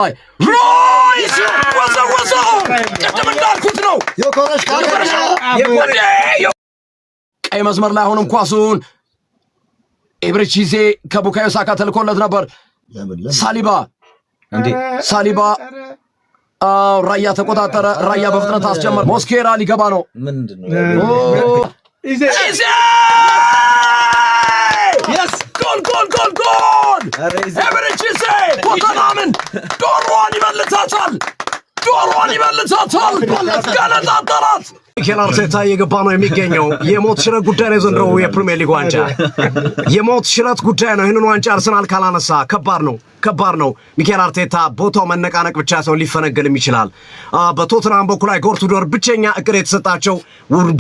ሮይስ ወዘወዘው ቅድም እንዳልኩት ነው። ቀይ መስመር ላይ አሁንም ኳሱን ኤብሪቺዜ ከቡካዮ ሳካ ተልኮለት ነበር። ሳሊባ ራያ ተቆጣጠረ። ራያ በፍጥነት አስጀመረ። ሞስኬራ ሊገባ ነው። ጎል ኤብሪቺዜ ቶተንሃምን ዶሮዋን ይመልሳታል። ገነጣጠራት። ሚኬል አርቴታ እየገባ ነው የሚገኘው። የሞት ሽረት ጉዳይ ነው የዘንድሮው የፕሪሚየር ሊግ ዋንጫ። የሞት ሽረት ጉዳይ ነው። ይህንን ዋንጫ አርሰናል ካላነሳ ከባድ ነው። ሚኬል አርቴታ ቦታው መነቃነቅ ብቻ ሳይሆን ሊፈነገልም ይችላል። በቶተንሃም በኩል ላይ ጎርቱዶር ብቸኛ እቅድ የተሰጣቸው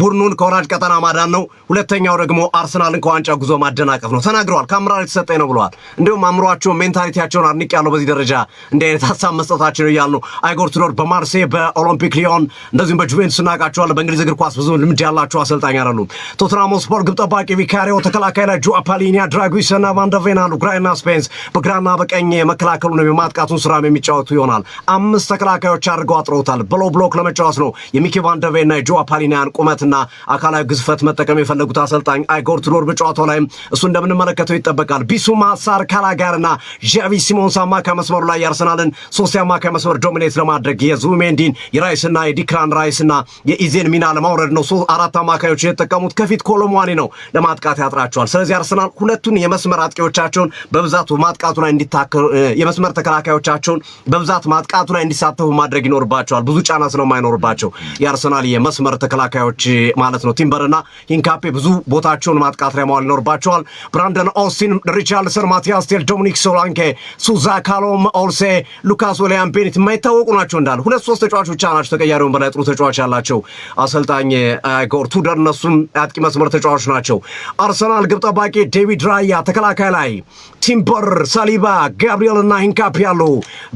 ቡድኑን ከወራጅ ቀጠና ማዳን ነው። ሁለተኛው ደግሞ አርሰናልን ከዋንጫ ጉዞ ማደናቀፍ ነው። ተናግረዋል። ከአምራር የተሰጠኝ ነው ብለዋል። እንዲሁም አእምሯቸውን ሜንታሊቲያቸውን አድንቅ ያለው በዚህ ደረጃ እንዲህ አይነት ሀሳብ መስጠታቸው ነው እያሉ ነው። ጎርቱዶር በማርሴይ በኦሎምፒክ ሊዮን እንደዚሁም በጁቬንቱስ እናውቃቸዋለን። በእንግሊዝ እግር ኳስ ብዙ ልምድ ያላቸው አሰልጣኝ አይደሉም። ቶተንሃም ስፖርት ግብ ጠባቂ ቪካሪዮ፣ ተከላካይ ላይ ጆአ ፓሊኒያ፣ ድራጉዊስና ቫንደቬን አሉ። ግራና ስፔንስ በግራና በቀኝ የመከላከሉን የማጥቃቱን ስራ የሚጫወቱ ይሆናል። 5 ተከላካዮች አድርገው አጥረውታል። ብሎክ ለመጫወት ነው የሚኪ ቫንደቬንና የጆአ ፓሊኒያን ቁመትና አካላዊ ግዝፈት መጠቀም የፈለጉት አሰልጣኝ ጎርቱዶር በጨዋታው ላይ እሱ እንደምንመለከተው ይጠበቃል። ቢሱማ ሳር ካላጋርና ዣቪ ሲሞንስ አማካይ መስመሩ ላይ የአርሰናልን 3 የአማካይ መስመር ዶሚኔት ለማድረግ የዙሜንዲን የራይስና የዲክላን ራይስና የኢዜን ሚና ለማውረድ ነው 4 አማካዮች የተጠቀሙት። ከፊት ኮሎሙዋኒ ነው ለማጥቃት ያጥራቸዋል። ስለዚህ አርሰናል ሁለቱን የመስመር አጥቂዎቻቸውን በብዛት ማጥቃቱ ላይ እንዲታከሩ የመስመር ተከላካዮቻቸውን በብዛት ማጥቃቱ ላይ እንዲሳተፉ ማድረግ ይኖርባቸዋል። ብዙ ጫና ስለማይኖርባቸው የአርሰናል የመስመር ተከላካዮች ማለት ነው ቲምበርና ሂንካፔ ብዙ ቦታቸውን ማጥቃት ላይ ማዋል ይኖርባቸዋል። ብራንደን ኦስቲን፣ ሪቻርልሰን፣ ማቲያስ ቴል፣ ዶሚኒክ ሶላንኬ፣ ሱዛ ካሎም፣ ኦልሴ፣ ሉካስ ዊሊያን ቤኒት የማይታወቁ ናቸው። እንዳለ 2-3 ተጫዋቾች ብቻ ናቸው ተቀያሪውን በላይ ጥሩ ተጫዋች ያላቸው አሰልጣኝ ጎርቱዶር እነሱም አጥቂ መስመር ተጫዋቾች ናቸው። አርሰናል ግብ ጠባቂ ዴቪድ ራያ፣ ተከላካይ ላይ ቲምበር፣ ሳሊባ፣ ጋብሪኤልና ሂንካፔ ያሉ።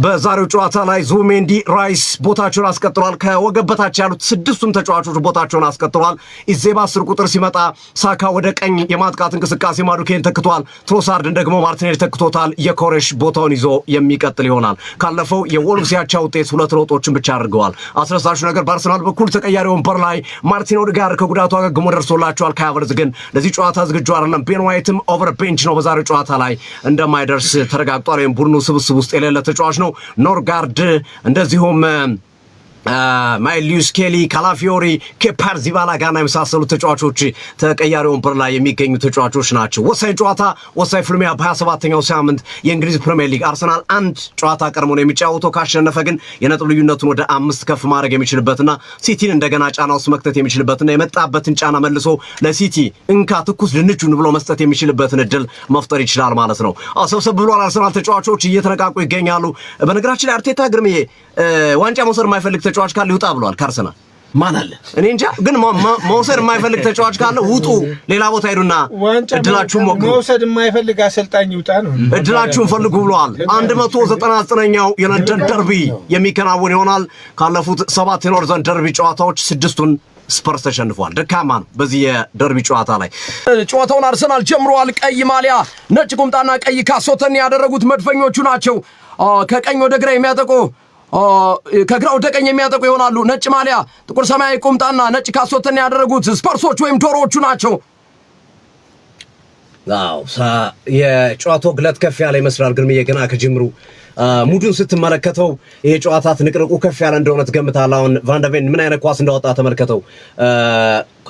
በዛሬው ጨዋታ ላይ ዙሜንዲ፣ ራይስ ቦታቸውን አስቀጥሏል። ከወገብ በታች ያሉት 6ቱም ተጫዋቾች ቦታቸውን አስቀጥሏል። ኢዜባ 10 ቁጥር ሲመጣ ሳካ ወደ ቀኝ የማጥቃት እንቅስቃሴ ማዱኬን ተክቷል። ትሮሳርድን ደግሞ ማርቲኔሊ ተክቶታል። የኮሬሽ ቦታውን ይዞ የሚቀጥል ይሆናል። ካለፈው የወልቭስ ያቻ ውጤት 2 ለውጦችን ብቻ አድርገዋል። አስረሳሹ ነገር በአርሰናል በኩል ተቀያሪ ወንበር ላይ ማርቲን ኦዴጋርድ ከጉዳቱ አገግሞ ደርሶላቸዋል። ካይ ሃቨርትዝ ግን ለዚህ ጨዋታ ዝግጁ አይደለም። ቤን ዋይትም ኦቨር ቤንች ነው። በዛሬው ጨዋታ ላይ እንደማይደርስ ተረጋግጧል። ወይም ቡድኑ ስብስብ ውስጥ የሌለ ተጫዋች ነው። ኖርጋርድ እንደዚሁም ማይሊዩስ ኬሊ፣ ካላፊዮሪ፣ ኬፓር ዚባላጋና የመሳሰሉ ተጫዋቾች ተቀያሪ ወንበር ላይ የሚገኙ ተጫዋቾች ናቸው። ወሳኝ ጨዋታ፣ ወሳኝ ፍልሚያ በ27ኛው ሳምንት የእንግሊዝ ፕሪሚየር ሊግ አርሰናል 1 ጨዋታ ቀድሞ ነው የሚጫወተው። ካሸነፈ ግን የነጥብ ልዩነቱን ወደ 5 ከፍ ማድረግ የሚችልበትና ሲቲን እንደገና ጫና ውስጥ መክተት የሚችልበትና የመጣበትን ጫና መልሶ ለሲቲ እንካ ትኩስ ድንቹን ብሎ መስጠት የሚችልበትን እድል መፍጠር ይችላል ማለት ነው። ሰብሰብ ብሏል። አርሰናል ተጫዋቾች እየተነቃቁ ይገኛሉ። በነገራችን ላይ አርቴታ ግርምዬ ዋንጫ መውሰድ የማይፈልግ ተጫዋች ካለ ይውጣ ብሏል። ከአርሰናል ማን አለ እኔ እንጃ፣ ግን መውሰድ የማይፈልግ ተጫዋች ካለ ውጡ፣ ሌላ ቦታ ሄዱና እድላችሁን ሞክሩ። መውሰድ የማይፈልግ አሰልጣኝ ይውጣ ነው። እድላችሁን ፈልጉ ብለዋል። 199ኛው የለንደን ደርቢ የሚከናወን ይሆናል። ካለፉት 7 የኖርዘርን ደርቢ ጨዋታዎች 6ቱን ስፐርስ ተሸንፏል። ደካማ ነው በዚህ የደርቢ ጨዋታ ላይ። ጨዋታውን አርሰናል ጀምሯል። ቀይ ማሊያ፣ ነጭ ቁምጣና ቀይ ካሶተን ያደረጉት መድፈኞቹ ናቸው። ከቀኝ ወደ ግራ የሚያጠቁ ከግራ ወደ ቀኝ የሚያጠቁ ይሆናሉ። ነጭ ማሊያ፣ ጥቁር ሰማያዊ ቁምጣና ነጭ ካሶተን ያደረጉት ስፐርሶች ወይም ዶሮዎቹ ናቸው። የጨዋታው ግለት ከፍ ያለ ይመስላል። ግን ገና ከጅምሩ ሙዱን ስትመለከተው ይሄ ጨዋታ ትንቅንቁ ከፍ ያለ እንደሆነ ትገምታለህ። አሁን ቫንደቬን ምን አይነት ኳስ እንዳወጣ ተመልከተው።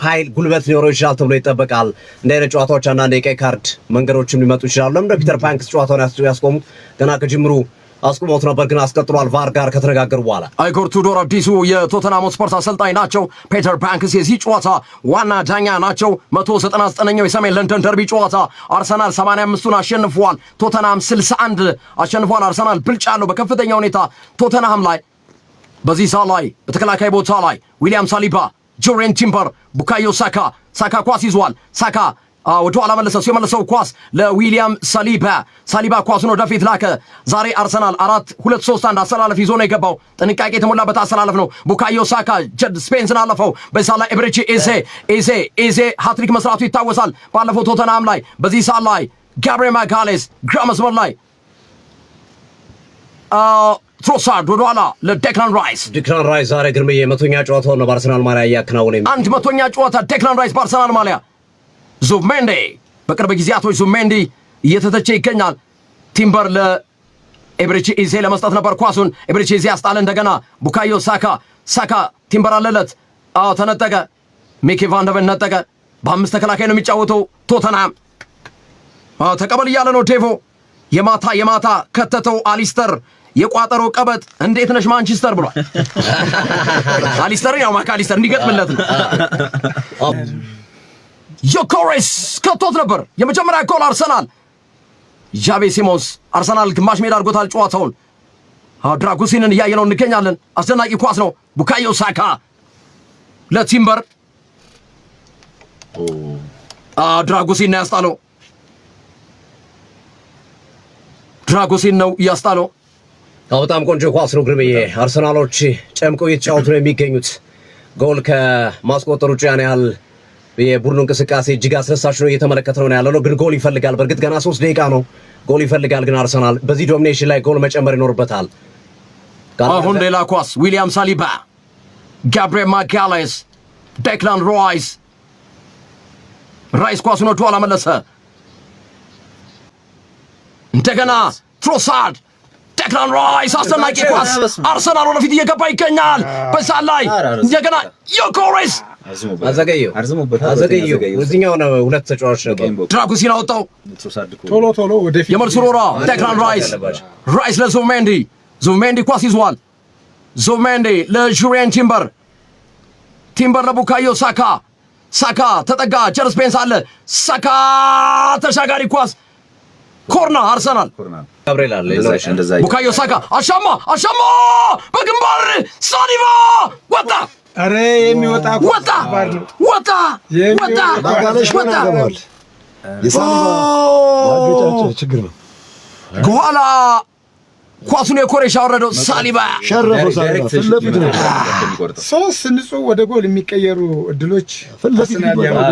ኃይል ጉልበት ሊኖረው ይችላል ተብሎ ይጠበቃል። እንደ አይነት ጨዋታዎች አንዳንድ የቀይ ካርድ መንገዶችም ሊመጡ ይችላሉ። ለምን ፒተር ፓንክስ ጨዋታውን ያስቆሙት ገና ከጅምሩ አስቆሞት ነበር፣ ግን አስቀጥሏል። ቫር ጋር ከተነጋገሩ በኋላ ጎርቱዶር አዲሱ የቶተንሃም ስፖርት አሰልጣኝ ናቸው። ፒተር ፓንክስ የዚህ ጨዋታ ዋና ዳኛ ናቸው። 199ኛው የሰሜን ለንደን ደርቢ ጨዋታ አርሰናል 85ቱን አሸንፏል። ቶተንሃም 61 አሸንፏል። አርሰናል ብልጫ አለው በከፍተኛ ሁኔታ ቶተንሃም ላይ። በዚህ ሰዓት ላይ በተከላካይ ቦታ ላይ ዊሊያም ሳሊባ፣ ጆሬን ቲምበር፣ ቡካዮ ሳካ ኳስ ይዟል። ሳካ ወደ ኋላ የመለሰው ኳስ ለዊሊያም ሳሊባ ኳሱን ወደፊት ላከ። ዛሬ አርሰናል 4-2-3-1 አሰላለፍ ይዞ ነው የገባው። ጥንቃቄ የተሞላበት አሰላለፍ ነው። ቡካዮ ሳካ ስፔንስን አለፈው። በዛ ላይ ኤብሪቺ ኤዜ ሃትሪክ መስራቱ ይታወሳል ባለፈው ቶተንሃም ላይ። በዚህ ሰዓት ላይ ጋብሪኤል ማጋሌስ ግራ መስመር ላይ ትሮሳርድ ወደኋላ ለዴክላን ራይስ ዛሬ ግርምዬ መቶኛ ጨዋታውን ነው በአርሰናል ማሊያ እያከናወነ አንድ መቶኛ ጨዋታ ዴክላን ራይስ በአርሰናል ማሊያ ዙሜንዲ በቅርብ ጊዜያቶች ዙሜንዲ እየተተቸ ይገኛል። ቲምበር ለኤብሪቺ ኢዜ ለመስጠት ነበር ኳሱን ኤብሪቺ ኢዜ ያስጣለ እንደገና ቡካዮ ሳካ ቲምበር አለለት ተነጠቀ። ሚኪ ቫን ደቨን ነጠቀ። በአምስት ተከላካይ ነው የሚጫወተው ቶተንሃም ተቀበል እያለ ነው ዴቮ የማታ ከተተው አሊስተር የቋጠሮ ቀበጥ እንዴት ነሽ ማንቸስተር ብሏል። አሊስተር ያው ማካሊስተር እንዲገጥምለት ነው። ዮኬሬስ ከቶት ነበር የመጀመሪያ ጎል አርሰናል። ጃቤ ሲሞንስ አርሰናል ግማሽ ሜዳ አድርጎታል ጨዋታውን። ድራጉሲንን እያየነው እንገኛለን። አስደናቂ ኳስ ነው። ቡካዮ ሳካ ለቲምበር ድራጉሲን ነው ያስጣለው። ድራጉሲን ነው ያስጣለው። በጣም ቆንጆ ኳስ ነው ግርምዬ። አርሰናሎች ጨምቀው እየተጫወቱ ነው የሚገኙት። ጎል ከማስቆጠሩ ውጭ ያን ያህል የቡድኑ እንቅስቃሴ እጅግ አስደሳች ነው እየተመለከትነው ነው ያለው። ግን ጎል ይፈልጋል። በእርግጥ ገና 3 ደቂቃ ነው። ጎል ይፈልጋል ግን አርሰናል በዚህ ዶሚኔሽን ላይ ጎል መጨመር ይኖርበታል። አሁን ሌላ ኳስ ዊሊያም ሳሊባ፣ ጋብሪኤል ማጋሌስ፣ ዴክላን ራይስ ኳሱን ወደ ኋላ መለሰ። እንደገና ትሮሳርድ ዴክላን ራይስ አስደናቂ ኳስ አርሰናል ወደፊት እየገባ ይገኛል። በዛ ላይ እንደገና ዮኬሬስ አዘገየው እዚህኛው ነው። ሁለት ተጫዋቾች ነበር። ድራጉሲን አወጣው ቶሎ ወደፊት የመልሱ ሮራ ዴክላን ራይስ ለዙሜንዲ ኳስ ይዟል። ዙሜንዲ ለጁሪየን ቲምበር ለቡካዮ ሳካ ተጠጋ። ጀርስ ቤንስ አለ። ሳካ ተሻጋሪ ኳስ ኮርና አርሰናል ጋብሪኤል አለ ቡካዮ ሳካ አሻማ በግንባር ሳሊባ ወጣ። አረ የሚወጣ ወጣ ችግር ነው። ከኋላ ኳሱን የኮሬሽ አወረደው ሳሊባ ሸረፈው። ሳሊባ ፍለፊት ነው። 3 ንጹህ ወደ ጎል የሚቀየሩ እድሎች ፍለፊት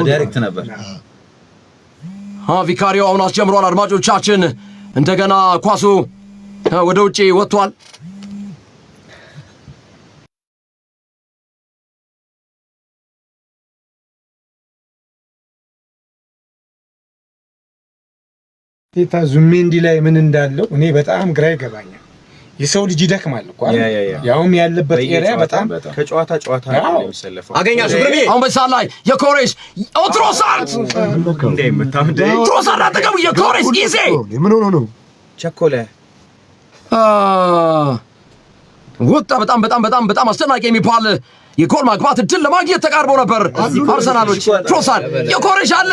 ዳይሬክት ነበር። ቪካሪዮ አሁን አስጀምሯል። አድማጮቻችን እንደገና ኳሱ ወደ ውጪ ወጥቷል። ቴታ ዙሜንዲ ላይ ምን እንዳለው እኔ በጣም ግራ ይገባኛል። የሰው ልጅ ይደክማል እኮ ያውም ያለበት ኤሪያ በጣም ከጨዋታ ነው የሚሰለፈው። አገኛችሁ ብርቢ አሁን በዛ ላይ የኮሬስ ትሮሳርድ አጠገቡ የኮሬስ ኢዜ ምን ሆኖ ነው ቸኮለ ወጣ። በጣም አስደናቂ የሚባል የጎል ማግባት እድል ለማግኘት ተቃርቦ ነበር አርሰናሎች። ትሮሳርድ የኮሬስ አለ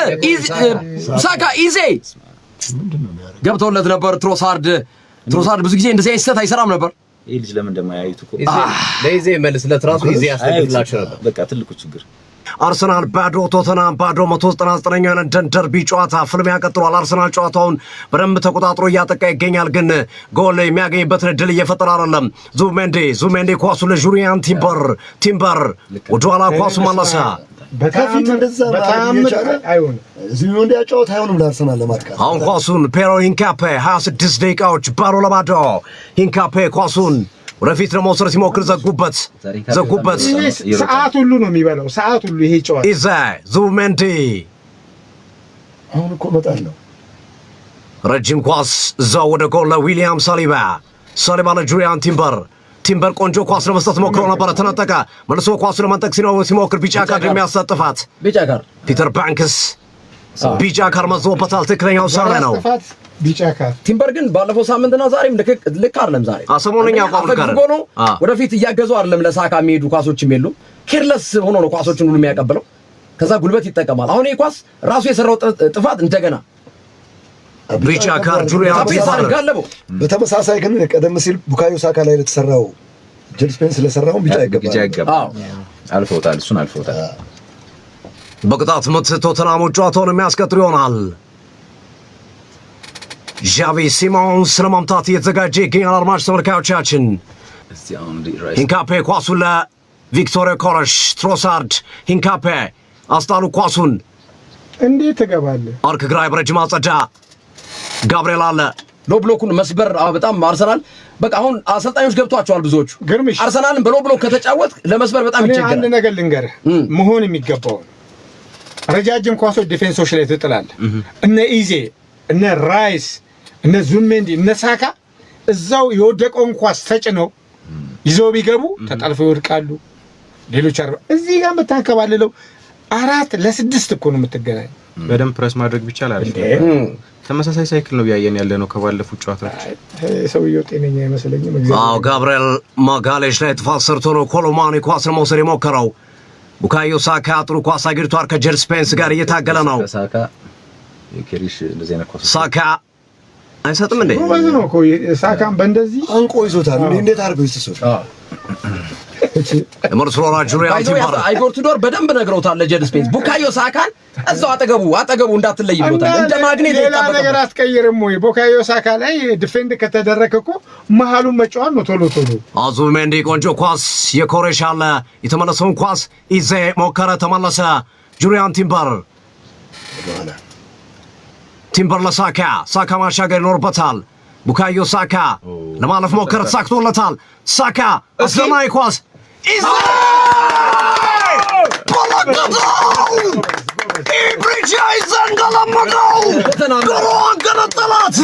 ሳካ ኢዜ ገብቶለት ነበር። ትሮሳርድ ብዙ ጊዜ እንደዚህ አይነት ስህተት አይሰራም ነበር። ይሄ ልጅ ለምን እንደማያዩት እኮ ለኢዜ መልስለት ራሱ ኢዜ ያስተላልፍላቸው ነበር። በቃ ትልቁ ችግር አርሰናል ባዶ ቶተንሃም ባዶ 199ኛው ለንደን ደርቢ ጨዋታ ፍልሚያ ቀጥሏል። አርሰናል ጨዋታውን በደንብ ተቆጣጥሮ እያጠቃ ይገኛል። ግን ጎል የሚያገኝበትን እድል እየፈጠረ አይደለም። ዙሜንዲ ኳሱ ለጁሪያን ቲምበር ወደኋላ ኳሱ መለሰ። በከፊት እንደዛ አይሆንም። እዚህ ነው እንዲያጫወት አይሆንም ለአርሰናል ለማጥቃት። አሁን ኳሱን ፔሮ ሂንካፔ 26 ደቂቃዎች ባዶ ለባዶ ሂንካፔ ኳሱን ወደፊት ለመውሰድ ሲሞክር ዘጉበት። ሰዓት ሁሉ ነው የሚበላው፣ ሰዓት ሁሉ ይሄ ጨዋታ ኢዜ ዙሜንዲ አሁን እኮ መጣል ነው። ረጅም ኳስ እዛው ወደ ጎል ለዊሊያም ሳሊባ ለጁሪያን ቲምበር ቆንጆ ኳስ ለመስጠት ሞክሮ ነበር፣ ተነጠቀ። መልሶ ኳሱ ለመንጠቅ ሲሞክር ቢጫ ካርድ የሚያሳጥፋት ፒተር ባንክስ ቢጫ ካርድ መዝቶበታል። ትክክለኛው ውሳኔ ነው። ቢጫ ካርድ ቲምበር ግን ባለፈው ሳምንትና ዛሬም ልክ አይደለም። ዛሬ ሰሞኑኛ አቋም ነው። ወደፊት እያገዙ አይደለም። ለሳካ የሚሄዱ ኳሶችም የሉም። ኬርለስ ሆኖ ነው ኳሶችን ሁሉ የሚያቀብለው። ከዛ ጉልበት ይጠቀማል። አሁን ይሄ ኳስ ራሱ የሰራው ጥፋት እንደገና ቢጫ ካርድ ጁሪያን ቲምበር ጋለበው። በተመሳሳይ ግን ቀደም ሲል ቡካዮ ሳካ ላይ ለተሰራው ጀርስ ቤንስ ስለሰራው ቢጫ ይገባል። አልፈውታል። በቅጣት ምት ቶተንሃሞች ጨዋታውን የሚያስቀጥሉ ይሆናል። ዣቪ ሲሞንስ ለማምጣት እየተዘጋጀ ይገኛል። አድማጭ ተመልካዮቻችን ሂንካፔ ኳሱን ለቪክቶር ዮኬሬስ ትሮሳርድ ሂንካፔ አስጣሉ ኳሱን እንዴት ተገባለ አርክ ግራይ በረጅም አጸዳ ጋብሪኤል አለ ሎ ብሎኩን መስበር በጣም አርሰናል በቃ አሁን አሰልጣኞች ገብቷቸዋል ብዙዎቹ። አርሰናልን ብሎ ከተጫወት ለመስበር በጣም ይቸገራል። አንድ ነገር ልንገርህ መሆን የሚገባው ረጃጅም ኳሶች ዲፌንሶች ላይ ትጥላለህ። እነ ኢዜ እነ ራይስ እነ ዙሜንዲ እነ ሳካ እዛው የወደቀውን ኳስ ተጭነው ይዘው ቢገቡ ተጣልፈው ይወድቃሉ። ሌሎች እዚህ ጋር የምታከባልለው 4-6 እኮ ነው የምትገናኝ። በደንብ ፕረስ ማድረግ ቢቻል አሪፍ ነው። ተመሳሳይ ሳይክል ነው ያየን ያለ ነው ከባለፉት ጨዋታዎች። ሰውየው ጤነኛ አይመስለኝም። ጋብሪኤል ማጋሌሽ ላይ ጥፋት ሰርቶ ነው ኮሎማኒ ኳስን መውሰድ የሞከረው። ቡካዮ ሳካ ጥሩ ኳስ አግኝቷል። ከጄል ስፔንስ ጋር እየታገለ ነው። ሳካ የኬሪሽ እንደዚህ አይነት ኳስ ሳካ አይሰጥም እንዴ? ጎበዝ ነው እኮ ሳካን በእንደዚህ አንቆ ይዞታል። እንዴት አድርገው ይስሱት? መርሶራ ጁሪያን ቲምበር አይጎር ቱዶር በደንብ ነግረውታል ለጄል ስፔንስ። ቡካዮ ሳካን እዛው አጠገቡ እንዳትለይ ብሎታል። እንደ ማግኔት ሌላ ነገር አትቀይርም ወይ? ቡካዮ ሳካ ላይ ዲፌንድ ከተደረገ እኮ መሀሉን መጫወት ነው ቶሎ። አዙሜንዲ ቆንጆ ኳስ የኮሬሽ አለ። የተመለሰውን ኳስ ኢዜ ሞከረ፣ ተመለሰ። ጁሪያን ቲምበር ለሳካ ሳካ ማሻገር ይኖርበታል። ቡካዮ ሳካ ለማለፍ ሞከረ፣ ተሳክቶለታል። ሳካ አስደናቂ ኳስ ኢዜ ኢብሪቻ ኢዜን ገለመደው። ጎሎዋን ገነጠላት።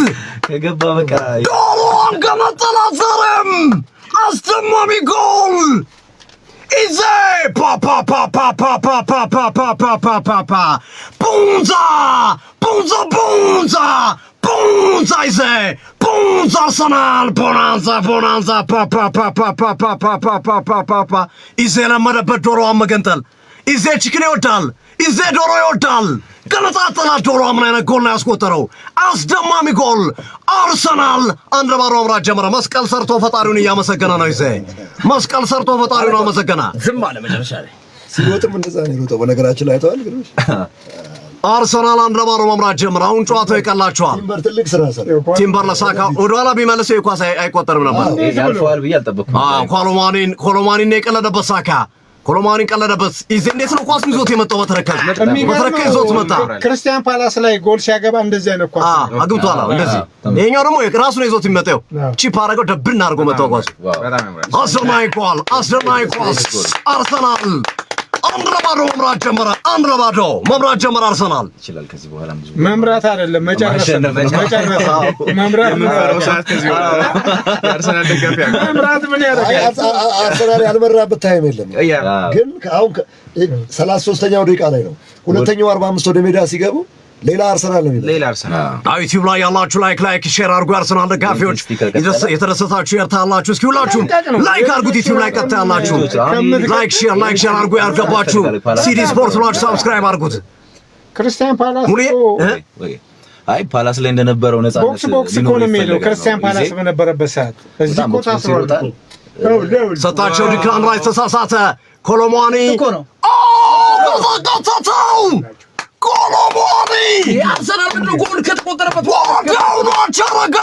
ከገባ በቃ ጎሎዋን ገነጠላት። ዛሬም አስደማሚ ጎል ኢዜ ቡንዛ ኢዜ ቡንዛ አርሰናል ቦናንዛ ኢዜ ለመደበት ዶሮዋን መገንጠል። ኢዜ ቺክን ይወዳል። ኢዜ ዶሮ ይወዳል። ገነጣጠላት። ዶሮዋ ምን አይነት ጎል ነው ያስቆጠረው? አስደማሚ ጎል። አርሰናል 1-0 መምራት ጀመረ። መስቀል ሰርቶ ፈጣሪውን እያመሰገነ ነው። ኢዜ መስቀል ሰርቶ ፈጣሪውን አመሰገነ። ዝም አለ መጨረሻ ላይ ሲሮጥም እንደዛ ነው የሮጠው። በነገራችን ላይ አይተዋል ግን አርሰናል 1-0 መምራት ጀመረ። አሁን ጨዋታው ይቀላቸዋል። ቲምበር ትልቅ ስራ ሰራ። ቲምበር ለሳካ ወደኋላ ቢመልሰው ኳስ አይቆጠርም ነበር። ያልፈዋል ብዬ አልጠበቅኩም። ኮሎማኒን የቀለደበት ሳካ ኮሎማኒን ቀለደበት። ኢዜ እንዴት ነው ኳስ ይዞት የመጣው? በተረከዝ ይዞት መጣ። ክርስቲያን ፓላስ ላይ ጎል ሲያገባ እንደዚህ አይነት ኳስ አግብቷል። እንደዚህ ይሄኛው ደግሞ ራሱ ነው ይዞት የሚመጣው። ቺፕ አደረገው፣ ደብና አድርጎ መጣው ኳስ። አስደናቂ ኳስ። አርሰናል 1-0 መምራት ጀመረ። አርሰናል ይችላል ከዚህ በኋላ ብዙ መምራት አይደለም መጨረስ። መምራት ምን ያደርጋል? አርሰናል ያልመራበት ታይም የለም። ግን አሁን 33ኛው ደቂቃ ላይ ነው። ሁለተኛው 45 ወደ ሜዳ ሲገቡ ሌላ አርሰናል ነው የሚለው። ዩቲዩብ ላይ ያላችሁ ላይክ ሼር አድርጉ። አርሰናል ደጋፊዎች የተደሰታችሁ ያርታላችሁ። እስኪ ሁላችሁም ላይክ አድርጉት። ዩቲዩብ ላይ ቀጥታ ያላችሁ ላይክ ሼር አድርጉ። ያልገባችሁ ሲዲ ስፖርት ብላችሁ ሰብስክራይብ አድርጉት። ክርስቲያን ፓላስ አይ ፓላስ ላይ እንደነበረው ነፃነት ቦክስ እኮ ነው የሚለው። ክርስቲያን ፓላስ በነበረበት ሰዓት እዚህ እኮ ታስሯል። ሰጣቸው። ዲክላን ራይስ ተሳሳተ። ኮሎማኒ ኮሎማኒ አርሰናል ምንድነው ጎል ከተቆጠረበት ወዲያውኑ አቻረጋ።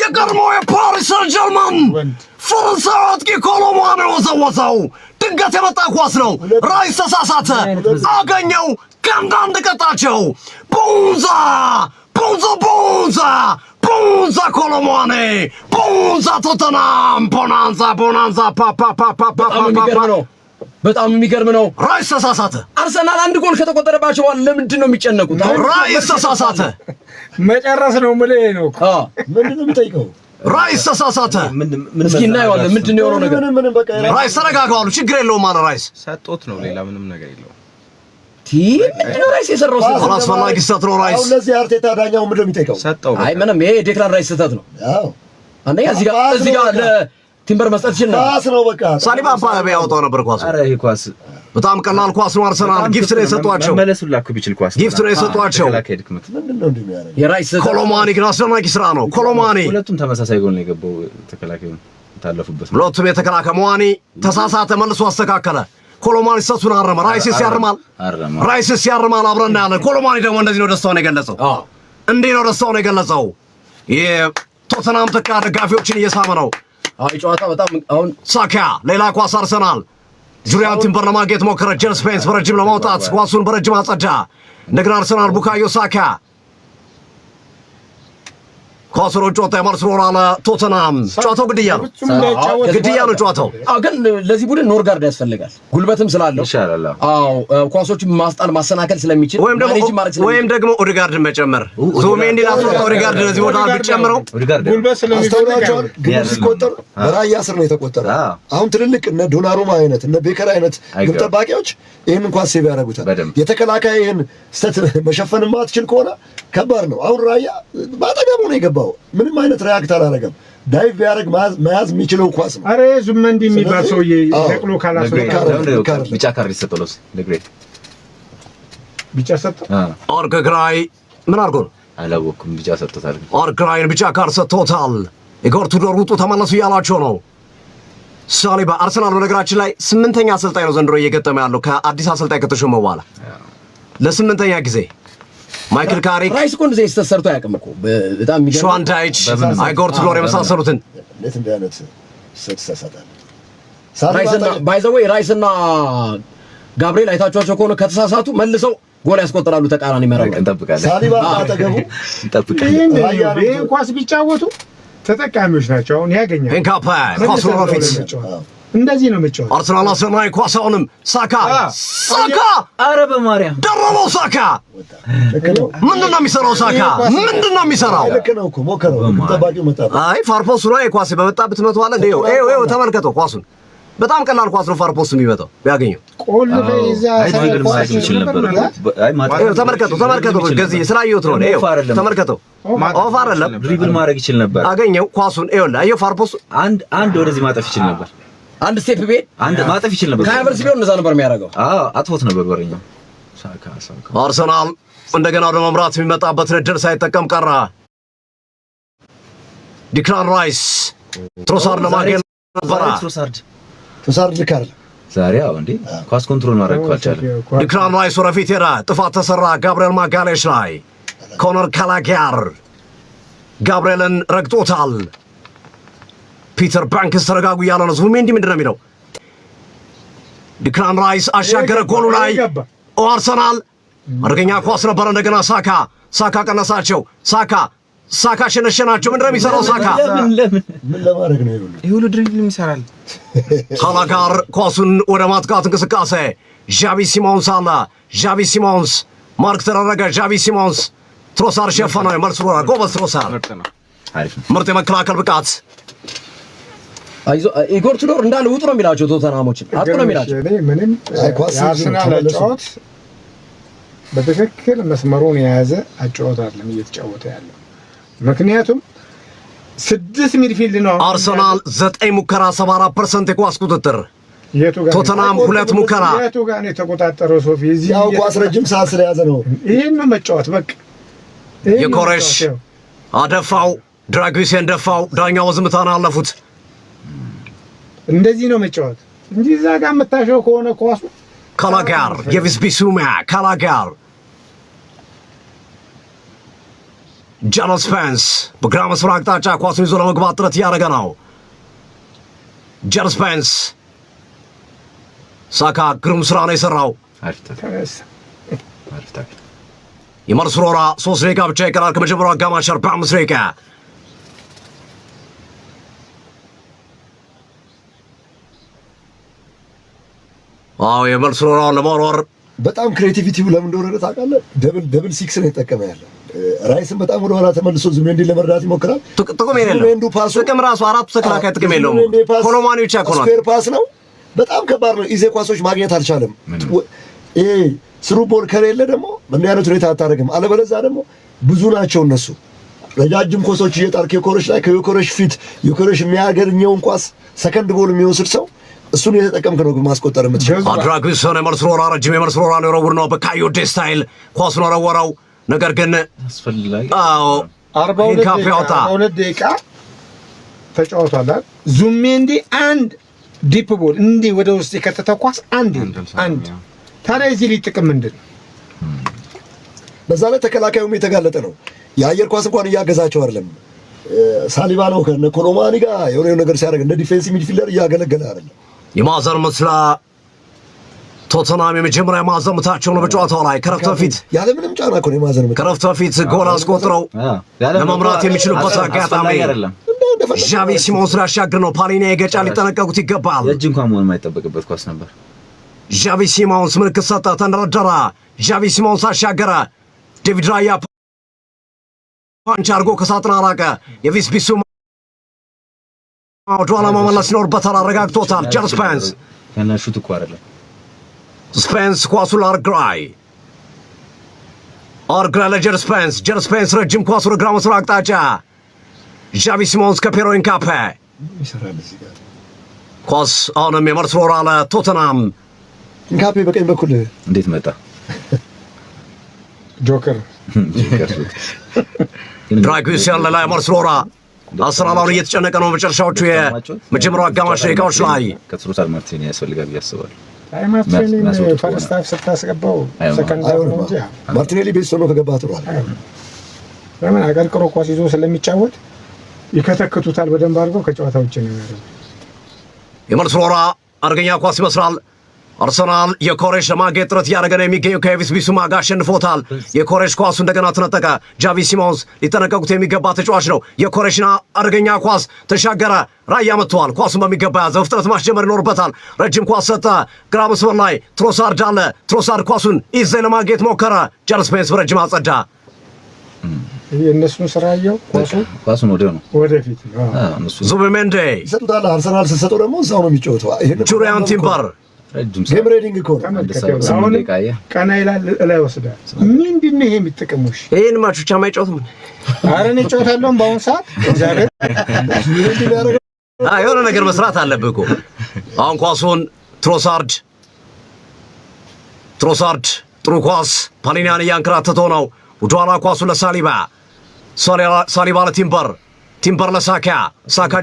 የቀድሞ የፓሪስ ሰን ጀርመን ፈረንሳዊ አጥቂ ኮሎማኒ ወዘወዘው። ድንገት የመጣ ኳስ ነው። ራይስ ተሳሳተ፣ አገኘው፣ ከአንዳንድ ቀጣቸው። ቡንዛ ኮሎማኒ ቡንዛ ቶተናም ቦናንዛ በጣም የሚገርም ነው። ራይስ ተሳሳተ። አርሰናል አንድ ጎል ከተቆጠረባቸው ለምንድን ነው የሚጨነቁት? ራይስ ተሳሳተ። መጨረስ ነው ምን ነው? ምንድን ነው የምጠይቀው? ራይስ ተሳሳተ። እስኪ እናየዋለን ምንድን ነው የሆነው ነገር። ራይስ ተረጋጋሉ። ችግር የለውም አለ ራይስ። ሰጦት ነው፣ ሌላ ምንም ነገር የለውም። ምንድን ነው ራይስ የሰራው? አላስፈላጊ ስህተት ነው ራይስ። አሁን ለዚህ አርቴታ ዳኛው ምንድን ነው የሚጠይቀው? ሰጠው። አይ ምንም፣ ይሄ ዴክላን ራይስ ስህተት ነው። አዎ አንደኛ እዚህ ጋር ለቲምበር መስጠት ይችላል። ኳስ ነው በቃ። ሳሊባ ያወጣው ነበር ኳስ። ኧረ ይሄ ኳስ በጣም ቀላል ኳስ ነው። አርሰናል ጊፍት ነው የሰጧቸው። መለሱላኩ ቢችል ኳስ ጊፍት ነው የሰጧቸው። ምንድን ነው እንደሚያደርግ የራይስ ኮሎማኒ ግን አስደናቂ ስራ ነው። ኮሎማኒ ሁለቱም ተመሳሳይ ጎል ነው የገባው። ተከላካዩን ታለፉበት ሁለቱም የተከላካይ መዋኒ ተሳሳተ፣ መልሶ አስተካከለ። ኮሎማኒ ሰቱን አረመ። ራይስስ ያርማል። አብረን ያለን ኮሎማኒ ደግሞ እንደዚህ ነው ደስታውን የገለጸው። እንዴ ነው ደስታውን የገለጸው። የቶተናም ተካ ደጋፊዎችን እየሳመ ነው። አይ ጨዋታ በጣም አሁን ሳካ ሌላ ኳስ አርሰናል ጁሪያን ቲምበር ለማግኘት ሞከረ። ጄል ስፔንስ በረጅም ለማውጣት ኳሱን በረጅም አጸዳ። እንደገና አርሰናል ቡካዮ ሳካ ኳስሮ ጮታ የማርሰሎና ለቶተናም ጨዋታው ግድያ ነው። ግድያ ነው ጨዋታው። ግን ለዚህ ቡድን ኖርጋርድ ያስፈልጋል፣ ጉልበትም ስላለው ይሻላል። ኳሶችን ማስጣል ማሰናከል ስለሚችል ወይም ደግሞ ኦዲጋርድ መጨመር ዙሜንዲ ላስወጣ ኦዲጋርድ ለዚህ ቦታ ቢጨምረው ጉልበት አስተውላቸዋል። ግብ ሲቆጠር በራያ ስር ነው የተቆጠረ። አሁን ትልልቅ እነ ዶናሩማ አይነት እነ ቤከር አይነት ግብ ጠባቂዎች ይህን እንኳን ሴቭ ያደርጉታል። የተከላካይ ይህን ስተት መሸፈን ማትችል ከሆነ ከባድ ነው። አሁን ራያ ባጠገቡ ነው የገባው። ምንም አይነት ሪያክት አላደረገም። ዳይቭ ቢያደርግ መያዝ የሚችለው ኳስ ነው። አረ ዙመንዲ የሚባል ሰውዬ ተክሎ ቢጫ ካርድ ሰጠሎስ ለግሬት ቢጫ ሰጠው። አርገግራይ ምን አድርጎ ነው አላወኩም። ቢጫ ሰጥቶታል። አርገግራይን ቢጫ ካርድ ሰጥቶታል። ኢጎር ቱዶር ውጡ ተመለሱ እያላቸው ነው። ሳሊባ አርሰናል በነገራችን ላይ 8ኛ አሰልጣኝ ነው ዘንድሮ እየገጠመ ያለው ከአዲስ አሰልጣኝ ከተሾመ በኋላ ለ8ኛ ጊዜ። ማይክል ካሪክ ራይስ ኮንድ ዘይስ ተሰርቶ ያቀም እኮ በጣም የሚገርም ሹዋን ዳይች አይጎር ቱዶር የመሳሰሉትን እንዴት እንደ አይነት ሰክሰሳታል። ራይስና ባይ ዘ ዌይ ራይስና ጋብሪኤል አይታችኋቸው ከሆነ ከተሳሳቱ መልሰው ጎል ያስቆጥራሉ። ተቃራኒ መረብ እንጠብቃለን። ሳሊባ አጠገቡ እንጠብቃለን። ይሄን ኳስ ቢጫወቱ ተጠቃሚዎች ናቸው። አሁን ያገኛል። ኤንካፓ ኳስ ነው ፊት እንደዚህ ነው መጫወት። አርሰናል አሰናይ ኳሳውንም ሳካ አረ በማርያም ደረበው ሳካ ምንድነው የሚሰራው? ሳካ ምንድነው የሚሰራው? ልክ ነው እኮ ሞከረው። ጠባቂው መጣ። አይ ፋርፖስ ላይ ኳስ በመጣበት መቶ አለ እንዴ? ይኸው ተመልከተው ኳሱን። በጣም ቀላል ኳስ ነው ፋርፖስ የሚመጣው ቢያገኘው። ቆልፈ ይዛ ተመልከተው ገዚህ ስላየሁት ነው። ይኸው ተመልከተው። ኦፍ አይደለም ድሪብል ማድረግ ይችል ነበር። አገኘው ኳሱን። ይኸውልህ አየው ፋርፖስ አንድ ወደዚህ ማጠፍ ይችል ነበር። አንድ ስቴፕ ቤት አንድ ማጠፍ ይችል ነበር። ካቨርስ ቢሆን እንደዛ ነበር የሚያደርገው። አጥፎት ነበር በረኛው። አርሰናል እንደገና ወደ መምራት የሚመጣበት እድል ሳይጠቀም ቀረ። ዲክላን ራይስ ትሮሳርድ ለማግኘት ነበር። ትሮሳርድ ልካር ዛሬ እንዴ ኳስ ኮንትሮል ማድረግ ካልቻለ ዲክላን ራይስ ወደፊት ሄደ። ጥፋት ተሰራ ጋብሪኤል ማጋሌሽ ላይ። ኮነር ካላጋር ጋብሪኤልን ረግጦታል። ፒተር ባንክስ ተረጋጉ እያለ ነው። ዙሜንዲ ምንድን ነው የሚለው? ዲክላን ራይስ አሻገረ ጎሉ ላይ። አርሰናል አደገኛ ኳስ ነበረ። እንደገና ሳካ ቀነሳቸው። ሳካ ሸነሸናቸው። ምንድን ነው የሚሰራው? ሳካ ምን ለማድረግ ነው ይሁሉ ድሪብል ይሰራል። ካላጋር ኳሱን ወደ ማጥቃት እንቅስቃሴ ዣቪ ሲሞንስ አለ። ዣቪ ሲሞንስ ማርክ ተደረገ። ዣቪ ሲሞንስ ትሮሳር ሸፈነው። መልስ ወራ ጎበዝ ትሮሳር ምርጥ የመከላከል ብቃት። ኢጎር ቱዶር እንዳለ ውጡ ነው የሚላቸው። ቶተናሞችን አጥቁ ነው የሚላቸው። ምንም የአርሰናል አጫወት በትክክል መስመሩን የያዘ አጫወት አይደለም እየተጫወተ ያለው። ምክንያቱም 6 ሚድፊልድ ነው አርሰናል 9 ሙከራ 74% የኳስ ቁጥጥር። ቶተናም 2 ሙከራ። የቱ ጋር ነው የተቆጣጠረው? ሶፊ እዚህ ያው ኳስ ረጅም ሰዓት ስለያዘ ነው። ይሄን ነው መጫወት በቃ። የኮሬሽ አደፋው፣ ድራጊሴን ደፋው። ዳኛው ዝምታን አለፉት። እንደዚህ ነው መጫወት እንጂ እዛ ጋር የምታሸው ከሆነ ኳሱ ካላጋር የቪስቢሱማ ካላጋር ጃኖስ ስፔንስ በግራ መስመር አቅጣጫ ኳሱን ይዞ ለመግባት ጥረት እያደረገ ነው። ጃኖስ ስፔንስ ሳካ ግሩም ስራ ነው የሰራው። የማርሰሎና 3 ደቂቃ ብቻ ይቀራል ከመጀመሪያው አጋማሽ 45 ደቂቃ። የማርሰሎናውን ለማኖር በጣም ክሬቲቪቲው ለምን እንደሆነ ታውቃለህ? ደብል ሲክስ ነው የተጠቀመ ያለው። ራይስን በጣም ወደ ኋላ ተመልሶ ዙሜንዲን ለመርዳት ይሞክራል። ጥቅም የሌለው ጥቅም ራሱ አራቱ ተከላካይ ጥቅም የለውም። ኮሎማኒ ብቻ ኮሎማኒ ስኩዌር ፓስ ነው። በጣም ከባድ ነው። ኢዜ ኳሶች ማግኘት አልቻለም። ይሄ ስሩ ቦል ከሌለ ደግሞ በእንዲህ አይነት ሁኔታ አታደርግም። አለበለዚያ ደግሞ ብዙ ናቸው እነሱ ረጃጅም ኳሶች እየጣልክ የኮረሽ ላይ ከየኮረሽ ፊት የኮረሽ የሚያገኘውን ኳስ ሰከንድ ቦል የሚወስድ ሰው እሱን የተጠቀምክ ነው ማስቆጠር የምትችለው። አድራጊሰን የማርሰሎና ረጅም የማርሰሎና የረውር ነው በካዮዴ ስታይል ኳሱን ወረወረው። ነገር ግን አስፈልጋይ 42 ደቂቃ ተጫውቷል። ዙሜንዲ አንድ ዲፕ ቦል እንዲህ ወደ ውስጥ የከተተ ኳስ አንድ ታዲያ እዚህ ላይ ጥቅም ምንድን ነው? በዛ ላይ ተከላካዩም የተጋለጠ ነው። የአየር ኳስ እንኳን እያገዛቸው አይደለም። ሳሊባ ነው ከነ ኮሎማኒ ጋር የሆነ ነገር ሲያደርግ እንደ ዲፌንሲቭ ሚድፊልደር እያገለገለ አይደለም። የማዘር መስላ ቶተናም የመጀመሪያ ማዘምታቸውን በጨዋታው ላይ ከረፍት በፊት ያለ ምንም ጫና እኮ ነው ማዘም ከረፍት በፊት ጎል አስቆጥረው ለመምራት የሚችሉበት አጋጣሚ ዣቪ ሲሞንስ ላሻግር ነው። ፓሊኒያ ይገጫል፣ ሊጠነቀቁት ይገባል። እጅ እንኳን መሆን የማይጠበቅበት ኳስ ነበር። ዣቪ ሲሞንስ ምልክት ሰጠ፣ ተንደረደረ። ዣቪ ሲሞንስ አሻገረ። ዴቪድ ራያ ፓንች አድርጎ ከሳጥን አራቀ። የቪስ ቢሱማ ወደኋላ መመለስ ይኖርበታል፣ አረጋግጦታል። ጀር ስፔንስ ያናሹት እኮ አይደለም። ስፔንስ ኳሱ ለአርግራይ ለጀር ስፔንስ። ጀር ስፔንስ ረጅም ኳሱ ወደ ግራ መስመር አቅጣጫ። ዣቪ ሲሞንስ ከፔሮ ኢንካፔ ኳስ አሁንም የመርስ ሮራ ለቶተናም። ኢንካፔ በቀኝ በኩል እንዴት መጣ? ጆከር ድራጊሲያን ላይ መርስ ሮራ አሰራላውን እየተጨነቀ ነው። መጨረሻዎቹ የመጀመሪያው አጋማሽ ደቂቃዎች ላይ ከትሩታል ማርቲኔ ያስፈልጋል ብዬ አስባለሁ። ማርቲኔሊ ፈርስት ሃፍ ስታስገባው ሰከንድ ሃፍ ነው እንጂ ማርቲኔሊ ቤት ሆኖ ከገባ ጥሯል። ለምን አቀርቅሮ ኳስ ይዞ ስለሚጫወት ይከተክቱታል በደንብ አድርገው ከጨዋታ ውጭ ነው ያለው። የመርስ ሮራ አርገኛ ኳስ ይመስላል። አርሰናል የኮሬሽ ለማግኘት ጥረት እያደረገ ነው የሚገኘው። ከቪስ ቢሱማ ጋር አሸንፎታል። የኮሬሽ ኳሱ እንደገና ተነጠቀ። ጃቪ ሲሞንስ ሊጠነቀቁት የሚገባ ተጫዋች ነው። የኮሬሽና አርገኛ ኳስ ተሻገረ። ራያ መጥተዋል። ኳሱን በሚገባ ያዘ። ፍጥነት ማስጀመር ይኖርበታል። ረጅም ኳስ ሰጠ። ግራ መስመር ላይ ትሮሳርድ አለ። ትሮሳርድ ኳሱን ይዘ ለማግኘት ሞከረ። ጀር ስፔንስ በረጅም አጸዳ። የእነሱን ስራ ያየው ኳሱን ወደፊት ዙቢሜንዲ ይሰጡታል። አርሰናል ሲሰጠው ደግሞ እዛው ነው የሚጫወተው። ጁሪያን ቲምበር ጌም ሬዲንግ እኮ አሁን ቀና ይላል ላይ ወስዳል። ምንድን ነው ይሄ የሚጠቀሙሽ? ይሄን ማቹቻ ማይጫወትም። ኧረ እኔ እጫወታለሁ በአሁን ሰዓት እግዚአብሔር የሆነ ነገር መስራት አለብህ እኮ። አሁን ኳሱን ትሮሳርድ ጥሩ ኳስ ፓሊኒያን እያንከራተተው ነው። ወደኋላ ኳሱን ለሳሊባ ለቲምበር ለሳካ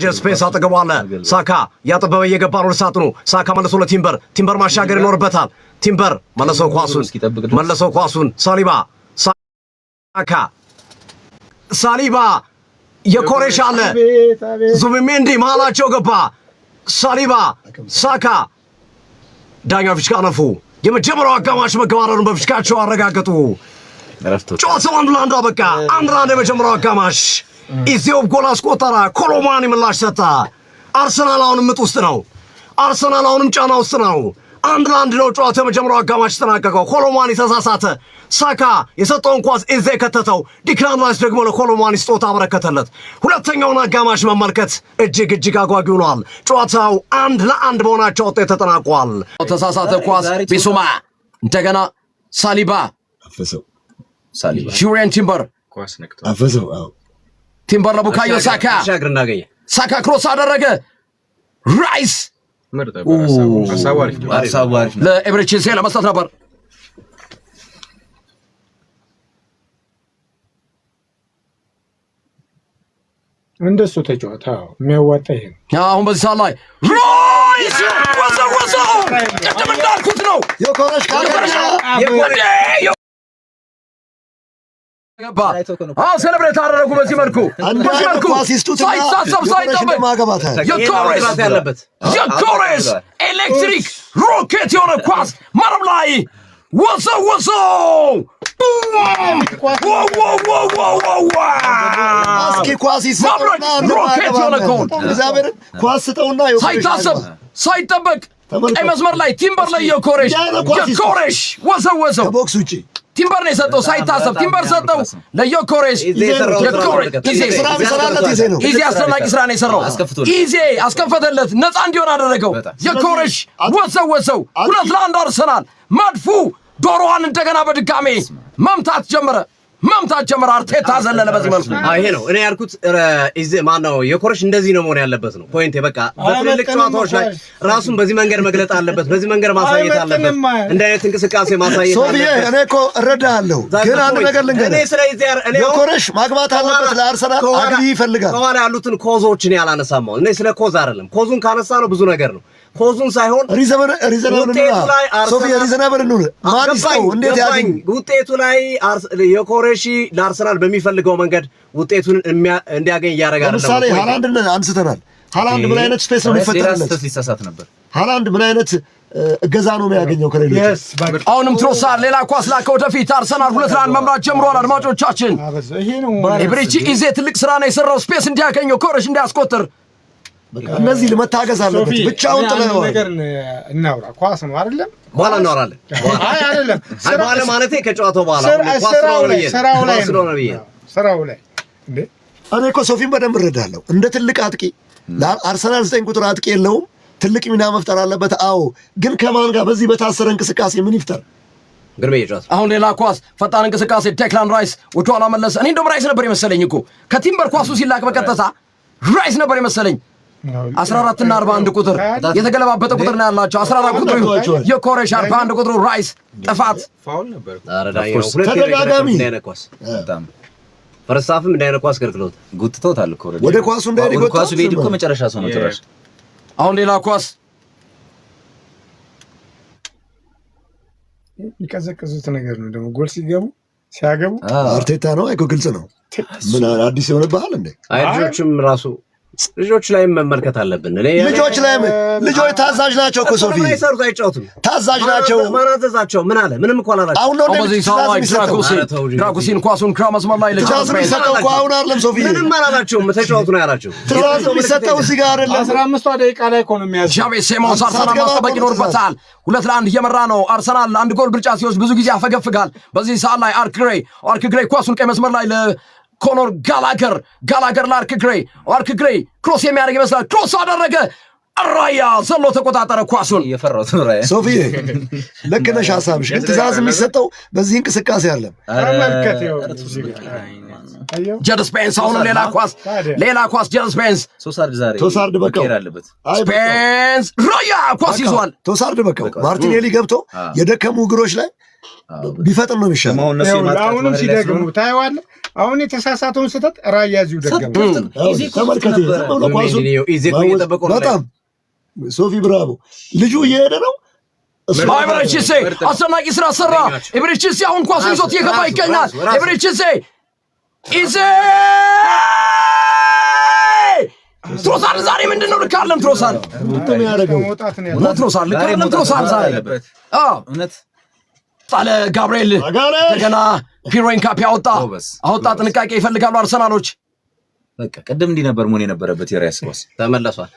ጀር ስፔንስ አጠገቡ አለ። ሳካ ያጠበበ እየገባ ነው ለሳጥኑ። ሳካ መለሶ ለቲምበር ማሻገር ይኖርበታል። ቲምበር መለሰው ኳሱን ሳሊባ የኮሬሽ አለ። ዙቢሜንዲ መሃላቸው ገባ። ሳካ ዳኛው ፊሽካ ነፉ። የመጀመሪያው አጋማሽ መገባደዱን በፊሽካቸው አረጋገጡ። ጨዋታው 1-1 አበቃ። 1-1 የመጀመሪያው አጋማሽ። ኢዜኦብ ጎል አስቆጠረ። ኮሎማኒ ምላሽ ሰጠ። አርሰናል አሁንም ምጥ ውስጥ ነው። አርሰናል አሁንም ጫና ውስጥ ነው። 1-1 ነው ጨዋታው የመጀመሪያው አጋማሽ ተጠናቀቀው። ኮሎማኒ ተሳሳተ። ሳካ የሰጠውን ኳስ ኢዜ ከተተው። ዲክላን ራይስ ደግሞ ለኮሎማኒ ስጦታ አበረከተለት። ሁለተኛውን አጋማሽ መመልከት እጅግ አጓጊ ሆኗል። ጨዋታው 1-1 በሆናቸው ውጤት ተጠናቋል። ተሳሳተ ኳስ ቢሱማ እንደገና ጁሪያን ቲምበር ኳስ ነክቶ ቲምበር ለቡካዮ ሳካ ክሮስ አደረገ። ራይስ ለኤብሬቺሴ ለመስጠት ነበር። እንደሱ ተጫወታ የሚያዋጣ ይሄ ነው። አሁን በዚህ ሰዓት ላይ ራይስ ወዘው ቅድም እንዳልኩት ነው። የኮሬሽ ሴሌብሬት አደረጉ። በዚህ መልኩ የኮሬስ ኤሌክትሪክ ሮኬት የሆነ ኳስ መረብ ላይ ወዘው ሮኬት የሆነ ሳይጠበቅ ቀይ መስመር ላይ ቲምበር ላይ የኮሬሽ ወዘው ቲምበር ነው የሰጠው። ሳይታሰብ ቲምበር ሰጠው ለዮኮሬሽ። ኢዜ አስደናቂ ስራ ነው የሰራው። ኢዜ አስከፈተለት፣ ነፃ እንዲሆን አደረገው። የኮሬሽ ወሰው 2-1 አርሰናል። መድፉ ዶሮዋን እንደገና በድጋሜ መምታት ጀመረ። አርቴታ ዘለለ በዚህ መልኩ። ይሄ ነው እኔ ያልኩት። ኢዜ ማነው የኮሬሽ እንደዚህ ነው መሆን ያለበት ነው ፖይንት። በቃ በትልልቅ ጨዋታዎች ላይ ራሱን በዚህ መንገድ መግለጥ አለበት፣ በዚህ መንገድ ማሳየት አለበት፣ እንደ አይነት እንቅስቃሴ ማሳየት አለበት። እኔ እኮ እረዳለሁ፣ ግን አንድ ነገር ልንገርህ፣ የኮሬሽ ማግባት አለበት። ለአርሰናል አግቢ ይፈልጋል። ከኋላ ያሉትን ኮዞችን ያላነሳም። እኔ ስለ ኮዝ አይደለም፣ ኮዙን ካነሳ ነው ብዙ ነገር ነው። ኮዙን ሳይሆን ውጤቱ ላይ የኮሬሽ ለአርሰናል በሚፈልገው መንገድ ውጤቱን እንዲያገኝ እያደረገ አይደለም። ለምሳሌ ሃላንድን አንስተናል። ሃላንድ ምን አይነት ስፔስ ነው የሚፈጠርለት? ሊሳሳት ነበር። ሃላንድ ምን አይነት እገዛ ነው የሚያገኘው ከሌሎች። አሁንም ትሮሳር ሌላ ኳስ ላከ ወደፊት። አርሰናል 2-1 መምራት ጀምሯል። አድማጮቻችን ኢብሪቺ ኢዜ ትልቅ ስራ ነው የሰራው፣ ስፔስ እንዲያገኘው ኮረሽ እንዲያስቆጥር። እነዚህ ለመታገዝ አለበት። ብቻውን ጥለው ነገር እናውራ። ኳስ ነው አይደለም? በኋላ እናወራለን። አይ አይደለም፣ በኋላ ማለቴ ከጨዋታው በኋላ ስራው ላይ እንዴ እኔ እኮ ሶፊን በደንብ እረዳለሁ። እንደ ትልቅ አጥቂ ለአርሰናል 9 ቁጥር አጥቂ የለውም። ትልቅ ሚና መፍጠር አለበት። አዎ፣ ግን ከማን ጋር በዚህ በታሰረ እንቅስቃሴ ምን ይፍጠር? አሁን ሌላ ኳስ ፈጣን እንቅስቃሴ ዴክላን ራይስ ወደ ኋላ መለሰ። እኔ እንደውም ራይስ ነበር የመሰለኝ እኮ ከቲምበር ኳሱ ሲላክ በቀጥታ ራይስ ነበር የመሰለኝ። 14 እና 41 ቁጥር የተገለባበጠ ቁጥር ነው ያላቸው። 14 ቁጥሩ የኮሬሽ 41 ቁጥሩ ራይስ ጥፋት ፋውል ነበር። ተደጋጋሚ በጣም ፈረሳፍም እንዳይነኳ አስከልክሎት ጉትቶታል እኮ ወደ ኳሱ እንዳይወጣ ወደ ኳሱ ቢሄድ እኮ መጨረሻ ሰው ነው ጭራሽ። አሁን ሌላ ኳስ ይቀዘቅዙት ነገር ነው ደግሞ ጎል ሲያገቡ አርቴታ ነው አይኮ ግልጽ ነው። ምን አዲስ የሆነብሃል እንዴ? አይጆችም ራሱ ልጆች ላይ መመልከት አለብን። ልጆች ታዛዥ ናቸው እኮ ሶፊ፣ አይሰሩት አይጫወቱም፣ ታዛዥ ናቸው። ማራዘዛቸው ምን አለ ምንም እኮ አላላቸው። አሁን ነው ድራጉሲን ኳሱን ክራመስማ ላይ ትራዝ የሚሰጠው እኮ አሁን አይደለም ሶፊ፣ ምንም አላላቸውም፣ ተጫወቱ ነው ያላቸው። ትራዝ የሚሰጠው እዚህ ጋር አይደለም። 15 ደቂቃ ላይ እኮ ነው የሚያዝ ጃቤ ሴሞንስ አርሰናል ማስጠበቅ ይኖርበታል። 2-1 እየመራ ነው አርሰናል። አንድ ጎል ብልጫ ሲወስድ ብዙ ጊዜ አፈገፍጋል። በዚህ ሰዓት ላይ አርክ ግሬይ ኳሱን ቀይ መስመር ላይ ኮኖር ጋላገር ለአርክ ግሬይ ክሮስ የሚያደርግ ይመስላል። ክሮስ አደረገ። ራያ ዘሎ ተቆጣጠረ ኳሱን። እየፈራሁት ነው ራያ። ሶፊ ልክ ነሽ ሐሳብሽ፣ ግን ትእዛዝ የሚሰጠው በዚህ እንቅስቃሴ አይደለም። ጀድ ስፔንስ አሁንም ሌላ ኳስ ጀድ ስፔንስ ቶሳርድ በቃው ስፔንስ ራያ ኳስ ይዟል። ቶሳርድ በቃው ማርቲኔሊ ገብቶ የደከሙ እግሮች ላይ ቢፈጥን ነው የሚሻለው። አሁንም ሲደግሙ ታየዋለህ። አሁን የተሳሳተውን ስህተት ራያ እዚሁ ደገሙ። ተመልከት፣ በጣም ሶፊ ብራቮ። ልጁ እየሄደ ነው። ኢብሪቺሴ አስደናቂ ስራ ሰራ። ኢብሪቺሴ አሁን ኳሱ ይዞት እየገባ ይገኛል። ኢብሪቺሴ ኢዜ ትሮሳርድ ዛሬ ምንድን ነው ልክ አለም? ትሮሳርድ ዛሬ እውነት ጣለ። ጋብርኤል እንደገና ፒሮን ካፕ አወጣ። ጥንቃቄ ይፈልጋሉ አርሰናሎች። በቃ ቅድም እንዲህ ነበር መሆን የነበረበት። የራስ ኳስ ተመለሷል።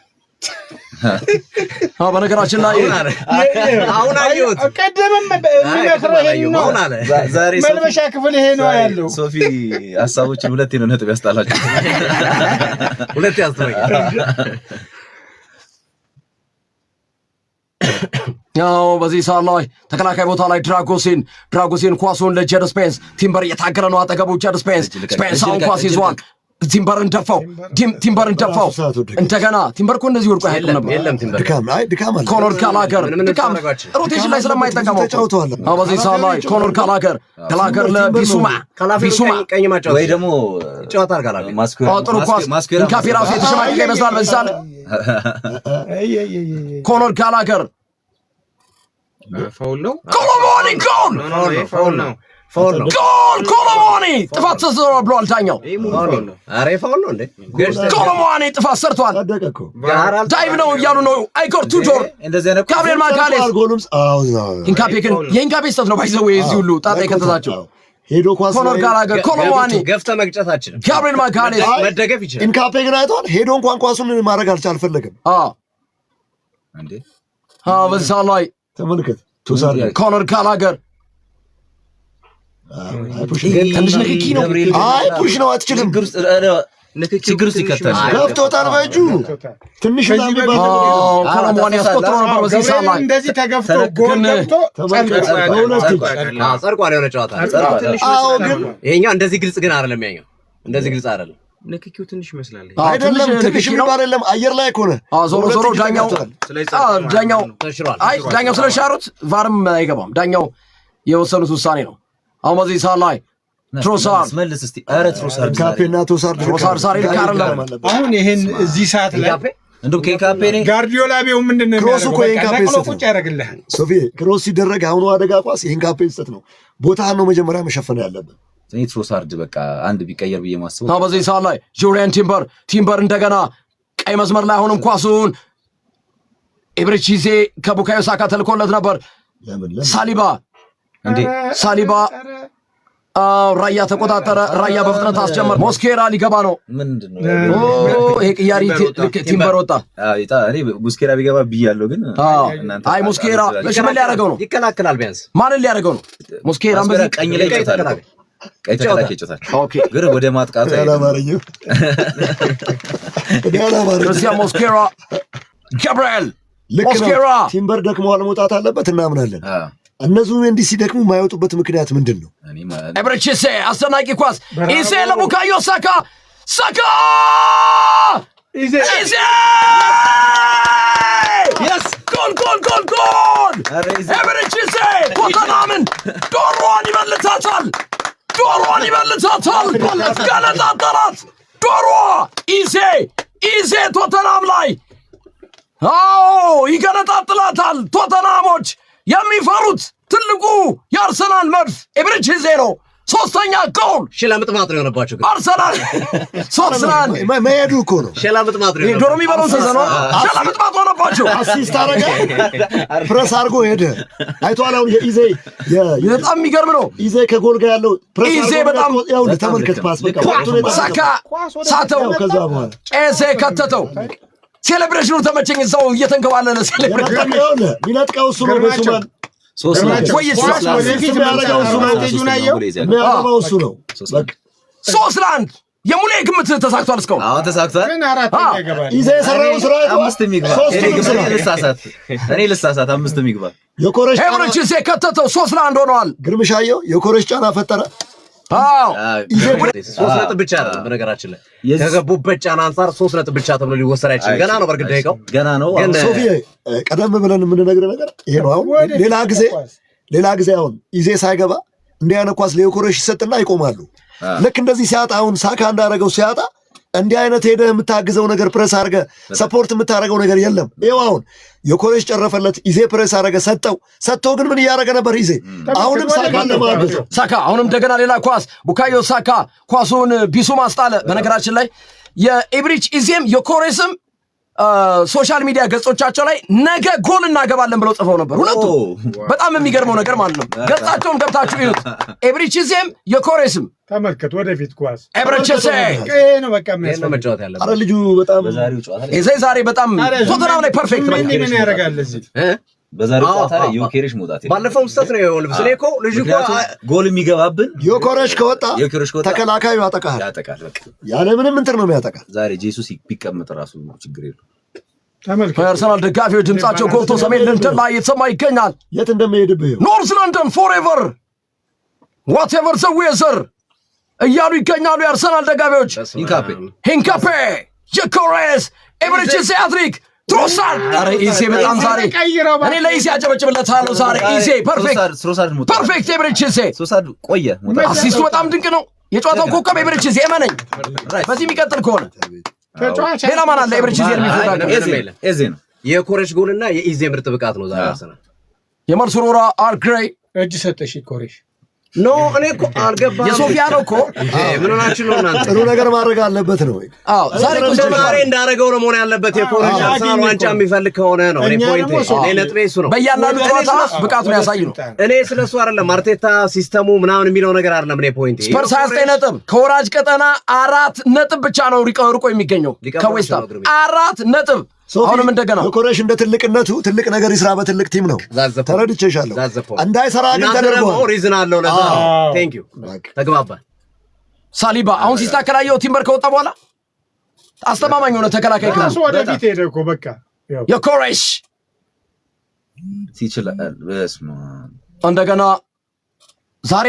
በነገራችን ላይ አሁን አየሁት። ቀደምም አሁን አለ ዛሬ መልበሻ ክፍል ይሄ ነው ያለው። ሶፊ ሐሳቦችን ሁለቴ ነው ነጥብ ያስጣላችሁ። ሁለቴ ያስተዋል። ያው በዚህ ሰዓት ላይ ተከላካይ ቦታ ላይ ድራጎሲን ኳሱን ለጀድ ስፔንስ ቲምበር እየታገለ ነው። አጠገቡ ጀድ ስፔንስ አሁን ኳስ ይዟል። ቲምበርን ደፋው። እንደገና ቲምበር እኮ እንደዚህ ወድቆ አይሄድም ነበር። ድካም አለ። ኮኖር ጋላገር ድካም ሮቴሽን ላይ ስለማይጠቀመው በዚህ ሰዓት ላይ ኮኖር ጋላገር ለቢሱማ ወይ ደግሞ ጨዋታ ጋላገር ጥሩ ኳስ ኢንካፒ ራሱ የተሸማቀቀ ይመስላል። በዚህ ሰዓት ኮኖር ጋላገር ፋውል ነው። ኮሎሞኒ ጎል ኮሎሞኒ ጥፋት ተሰርቷል ብሏል ዳኛው። ኧረ ፋውል ነው እንዴ? ኮሎሞኒ ጥፋት ሰርቷል። ዳይቭ ነው እያሉ ነው። አይጎር ቱዶር ጋብሪኤል ማጋሌስ ኢንካፔ ግን የኢንካፔ ስህተት ነው። ባይዘው እዚህ ሁሉ ጣጣ የከተታቸው ሄዶ ኳስ ኮኖር ጋላገር ኮሎሞኒ ገፍተህ መግጨታችን ጋብሪኤል ማጋሌስ መደገፍ ይችላል። ኢንካፔ ግን አይቷል። ሄዶ እንኳን ኳሱን ማድረግ አልፈለገም። እንዴ በዚህ ሰዓት ላይ ተመልከት። ቶሳርድ ኮኖር ጋላገር ትንሽ ንክኪ ነው። አይ ፑሽ ነው፣ አትችልም። ችግር ውስጥ ይከተል ገብቶታል በእጁ ትንሽ ኮሎሞኒ ያስቆጥሮ ነበር። በዚህ ሰዓት ላይ እንደዚህ ተገፍቶ ጎል ገብቶ ጸድቋል። የሆነ ጨዋታ ግን ይሄኛው እንደዚህ ግልጽ ግን አይደለም። ያኛው እንደዚህ ግልጽ አይደለም። ንክኪው ትንሽ ይመስላል። አይደለም ትንሽ የሚባል አይደለም። አየር ላይ ከሆነ ዞሮ ዳኛው ስለሻሩት ቫርም አይገባም። ዳኛው የወሰኑት ውሳኔ ነው። አሁን በዚህ ሰዓት ላይ ትሮሳርድ መልስ እስቲ። ኧረ ትሮሳርድ ካፔና ቶሳርድ ዛሬ ልክ አይደለም። አሁን ይሄን እዚህ ሰዓት ላይ እንደው ከካፔ ነው ጋርዲዮላ ቢው ምንድነው ክሮስ እኮ የካፔ ስህተት ቁጭ ያደርግልሃል። ሶፊ ክሮስ ሲደረግ አሁን አደጋ ኳስ ይሄን ካፔ ስህተት ነው። ቦታህን ነው መጀመሪያ መሸፈን ያለብን። ትሮሳርድ በቃ አንድ ቢቀየር ብዬ ማስበው። በዚህ ሰዓት ላይ ጁሪያን ቲምበር እንደገና ቀይ መስመር ላይ አሁንም ኳሱን ኤብሪቺዜ ከቡካዮ ሳካ ተልኮለት ነበር። ሳሊባ ራያ ተቆጣጠረ። ራያ በፍጥነት አስጀመረ። ሞስኬራ ሊገባ ነው። ምንድነው ይሄ ቅያሪ ቲምበር ወጣ። እኔ ሞስኬራ ቢገባ ብያለሁ፣ ግን አይ ሞስኬራ ለሽመል ሊያደርገው ነው። ይከላከላል። ቢያንስ ማንን ሊያደርገው ነው? ሞስኬራን በዚህ ቀኝ ላይ ይጫወታል። ቀይ ተከላካይ ይጫወታል። ኦኬ፣ ግን ወደ ማጥቃቱ ያላማረኝ ክርስቲያን ሞስኬራ ገብርኤል ልክ ሞስኬራ ነው። ቲምበር ደክመዋል፣ መውጣት አለበት እናምናለን። እነዚህ እንዲህ ሲደክሙ የማይወጡበት ምክንያት ምንድን ነው? ኤብሪቺዜ አስደናቂ ኳስ ኢዜ ለቡካዮ ሳካ ኢዜ yes ጎል ኤብሪቺዜ ቶተናምን ዶሮዋን ይመልሳታል። ገነጣጠላት ዶሮዋ ኢዜ ቶተናም ላይ ይገነጣጥላታል። ቶተናሞች የሚፈሩት ትልቁ የአርሰናል መድፍ ኤብሪቺዜ ነው። ሶስተኛ ጎል ሽላምጥማጥ ነው የሆነባቸው። አርሰናል 3-1 መሄዱ እኮ ነው። ሽላምጥማጥ ነው ዶሮ የሚበላው ተዘኖ ሽላምጥማጥ ሆነባቸው። አሲስት አረገ፣ ፕረስ አድርጎ ሄደ። አይቷል። አሁን ኢዜ በጣም የሚገርም ነው። ኢዜ ከጎል ጋር ያለው ፕረስ ኢዜ በጣም ያው ተመልከት። ፓስ በቃ ሳካ ሳተው፣ ከዛ በኋላ ኤዜ ከተተው። ሴሌብሬሽኑ ተመቸኝ። እዛው እየተንከባለለ ሴሌብሬሽኑ ሚለጥቀው እሱ ነው። በሱማን ሶስት ለአንድ የሙሌ ግምት ተሳክቷል። እስካሁን ተሳክቷል። ኢዜ የሰራው ስራ አምስት የሚግባ እኔ ልሳሳት አምስት የሚግባ የኮረሽ ኤብሪቺዜ ከተተው 3-1 ሆነዋል። ግርምሻየው የኮረሽ ጫና ፈጠረ። ሶስት ነጥብ ብቻ ነው። በነገራችን ላይ ከገቡበት ጫና አንጻር 3 ነጥብ ብቻ ተብሎ ሊወሰድ አይችልም። ገና ነው። በርግጥ ደቂቃው ገና ነው። ሶፊ ቀደም ብለን የምንነግርህ ነገር ይሄ ነው። አሁን ሌላ ጊዜ አሁን ኢዜ ሳይገባ እንዲህ አይነት ኳስ ለኮረሽ ይሰጥና ይቆማሉ። ልክ እንደዚህ ሲያጣ አሁን ሳካ እንዳደረገው ሲያጣ እንዲህ አይነት ሄደህ የምታግዘው ነገር ፕሬስ አድርገህ ሰፖርት የምታደርገው ነገር የለም። ይኸው አሁን የኮረሽ ጨረፈለት። ኢዜ ፕሬስ አደረገ፣ ሰጠው ግን ምን እያደረገ ነበር ኢዜ? አሁንም ሳካ አሁንም እንደገና ሌላ ኳስ ቡካዮ ሳካ ኳሱን ቢሱ ማስጣለ። በነገራችን ላይ የኤብሪቺዜም የኮረሽም ሶሻል ሚዲያ ገጾቻቸው ላይ ነገ ጎል እናገባለን ብለው ጽፈው ነበር። ሁለቱ በጣም የሚገርመው ነገር ማለት ነው። ገጻቸውን ገብታችሁ ይዩት። ኤብሪቺዜም የኮረሽም ተመልከት። ወደፊት ኳስ ኤብሪቺዜ ነው በቃ ነው መጫወት ያለበት። አረ ልጁ በጣም ዛሬ በጣም ቶተናም ላይ ፐርፌክት ነው። ምን ያደርጋል እዚህ በዛሬው ጨዋታ ላይ ዮኬሬሽ መውጣት ባለፈው ስህተት ነው የወልብስ እኔ እኮ ልጅ እኮ ጎል የሚገባብን ዮኬሬሽ ከወጣ ተከላካዩ ያጠቃል። በቃ ያለ ምንም እንትን ነው የሚያጠቃ። ዛሬ ጄሱስ ቢቀመጥ ራሱ ችግር የለውም። ተመልከት። የአርሰናል ደጋፊዎች ድምጻቸው ጎልቶ ሰሜን ለንደን ላይ የተሰማ ይገኛል። የት እንደሚሄድብህ ኖርዝ ለንደን ፎሬቨር ዋትኤቨር ዘ ዌዘር እያሉ ይገኛሉ የአርሰናል ደጋፊዎች። ሂንካፔ የኮሬስ ኤብሪቺዜ ሃትሪክ ትሮሳርድ። ኧረ ኢዜ በጣም ዛሬ እኔ ለኢዜ አጨበጭብለታለሁ። ዛሬ ኢዜ ፐርፌክት ኤብሪቺዜ ቆየ። አሲስቱ በጣም ድንቅ ነው። የጨዋታው ኮከብ ኤብሪቺዜ እመነኝ። በዚህ የሚቀጥል ከሆነ ሌላ ማን አለ? ኤብሪቺዜ የሚፎካከር ኢዜ ነው። የኮሬሽ ጎልና የኢዜ ምርጥ ብቃት ነው ዛሬ አርሰናል። የመርሱሮራ አርግሬይ እጅ ሰጠሽ ኮሬሽ ኖ እኔ እኮ አልገባም። የሶፊያ ነው እኮ ምን ሆናችሁ ነው እናንተ? ጥሩ ነገር ማድረግ አለበት ነው። አዎ ዛሬ እንዳደረገው ነው መሆን ያለበት። የኮሬሽ አርሰናል ዋንጫ የሚፈልግ ከሆነ ነው። እኔ ፖይንት እኔ ነጥቤ እሱ ነው። በእያንዳንዱ ጨዋታ ብቃቱን ያሳይ ነው። እኔ ስለሱ አይደለም አርቴታ ሲስተሙ ምናምን የሚለው ነገር አይደለም። እኔ ፖይንት ስፐርስ 29 ነጥብ ከወራጅ ቀጠና 4 ነጥብ ብቻ ነው ርቆ የሚገኘው ከዌስታም 4 ነጥብ። አሁንም እንደገና ኮሬሽ እንደ ትልቅነቱ ትልቅ ነገር ይስራ። በትልቅ ቲም ነው ተረድቼሻለሁ። እንዳይሰራ ግን ተደርጓል። ሪዝን አለው ለዛ። ቴንክ ዩ ተግባባን። ሳሊባ አሁን ሲስተካከላየው ቲምበር ከወጣ በኋላ አስተማማኝ ሆነ ተከላካይ ክፍል ወደፊት ሄደ እኮ በቃ የኮሬሽ ሲችላል። በስማ እንደገና ዛሬ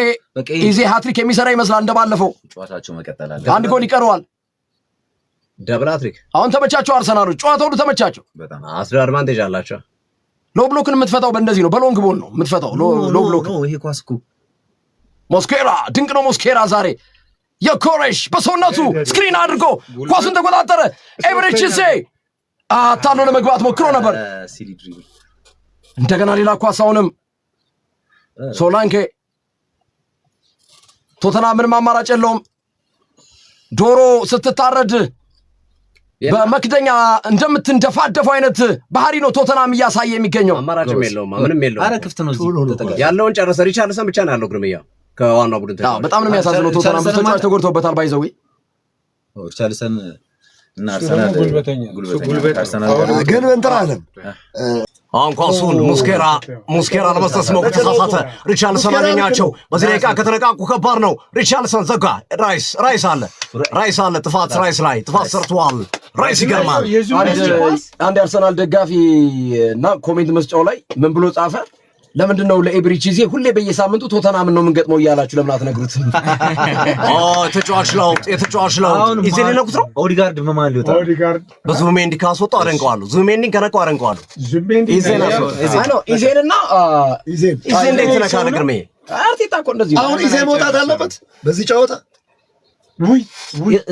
ኢዜ ሃትሪክ የሚሰራ ይመስላል። እንደባለፈው ጨዋታቸው መቀጠል አለ። አንድ ጎል ይቀረዋል። ደብል ሃትሪክ አሁን ተመቻቸው። አርሰናሎች ጨዋታው ሁሉ ተመቻቸው። በጣም አስራ አድቫንቴጅ አላቸው። ሎ ብሎክን የምትፈታው በእንደዚህ ነው። በሎንግ ቦል ነው የምትፈታው። ሎ ብሎክ ነው ይሄ ኳስ እኮ። ሞስኬራ ድንቅ ነው። ሞስኬራ ዛሬ የኮሬሽ በሰውነቱ ስክሪን አድርጎ ኳሱን ተቆጣጠረ። ኤብሪቺዜ አታሎ ለመግባት ሞክሮ ነበር። እንደገና ሌላ ኳስ። አሁንም ሶላንኬ ቶተንሃም ምንም አማራጭ የለውም። ዶሮ ስትታረድ በመክደኛ እንደምትንደፋደፈው አይነት ባህሪ ነው ቶተናም እያሳየ የሚገኘው። አማራጭም የለውም ምንም የለውም። አረ ክፍት ነው እዚህ ያለውን ጨረሰ። ሪቻርልሰን ብቻ ነው ያለው ግርምያ ከዋናው ቡድን ተጫዋች። በጣም ነው የሚያሳዝነው። ቶተናም ተጫዋች ተጎድቶበታል። ባይዘው ሪቻርልሰን እና አርሰናል ጉልበተኛ ግን እንትን አለም አሁን ኳሱን ሙስኬራ ለመስጠት ሲሞክር ተሳሳተ። ሪቻርልሰን አገኛቸው። በዚህ ደቂቃ ከተነቃቁ ከባድ ነው። ሪቻርልሰን ዘጋ። ራይስ አለ ጥፋት ራይስ ላይ ጥፋት ሰርቷል። ራይስ ይገርማል። አንድ አርሰናል ደጋፊ እና ኮሜንት መስጫው ላይ ምን ብሎ ጻፈ? ለምንድን ነው ለኤብሪቺዜ ሁሌ በየሳምንቱ ቶተናምን ነው የምንገጥመው እያላችሁ ለምን አትነግሩትም? የተጫዋች ለውጥ ኢዜን ነቁት ነው። ኦዲጋርድ በማን ሊወጣ በዙሜንዲ ካስወጣው አደንቀዋለሁ። ዙሜንዲን ከነቀው አደንቀዋለሁ። ኢዜንና ኢዜን እንዴት ተነካለ? ግርሜ አርቴታ እኮ እንደዚህ አሁን ኢዜን መውጣት አለበት በዚህ ጨዋታ።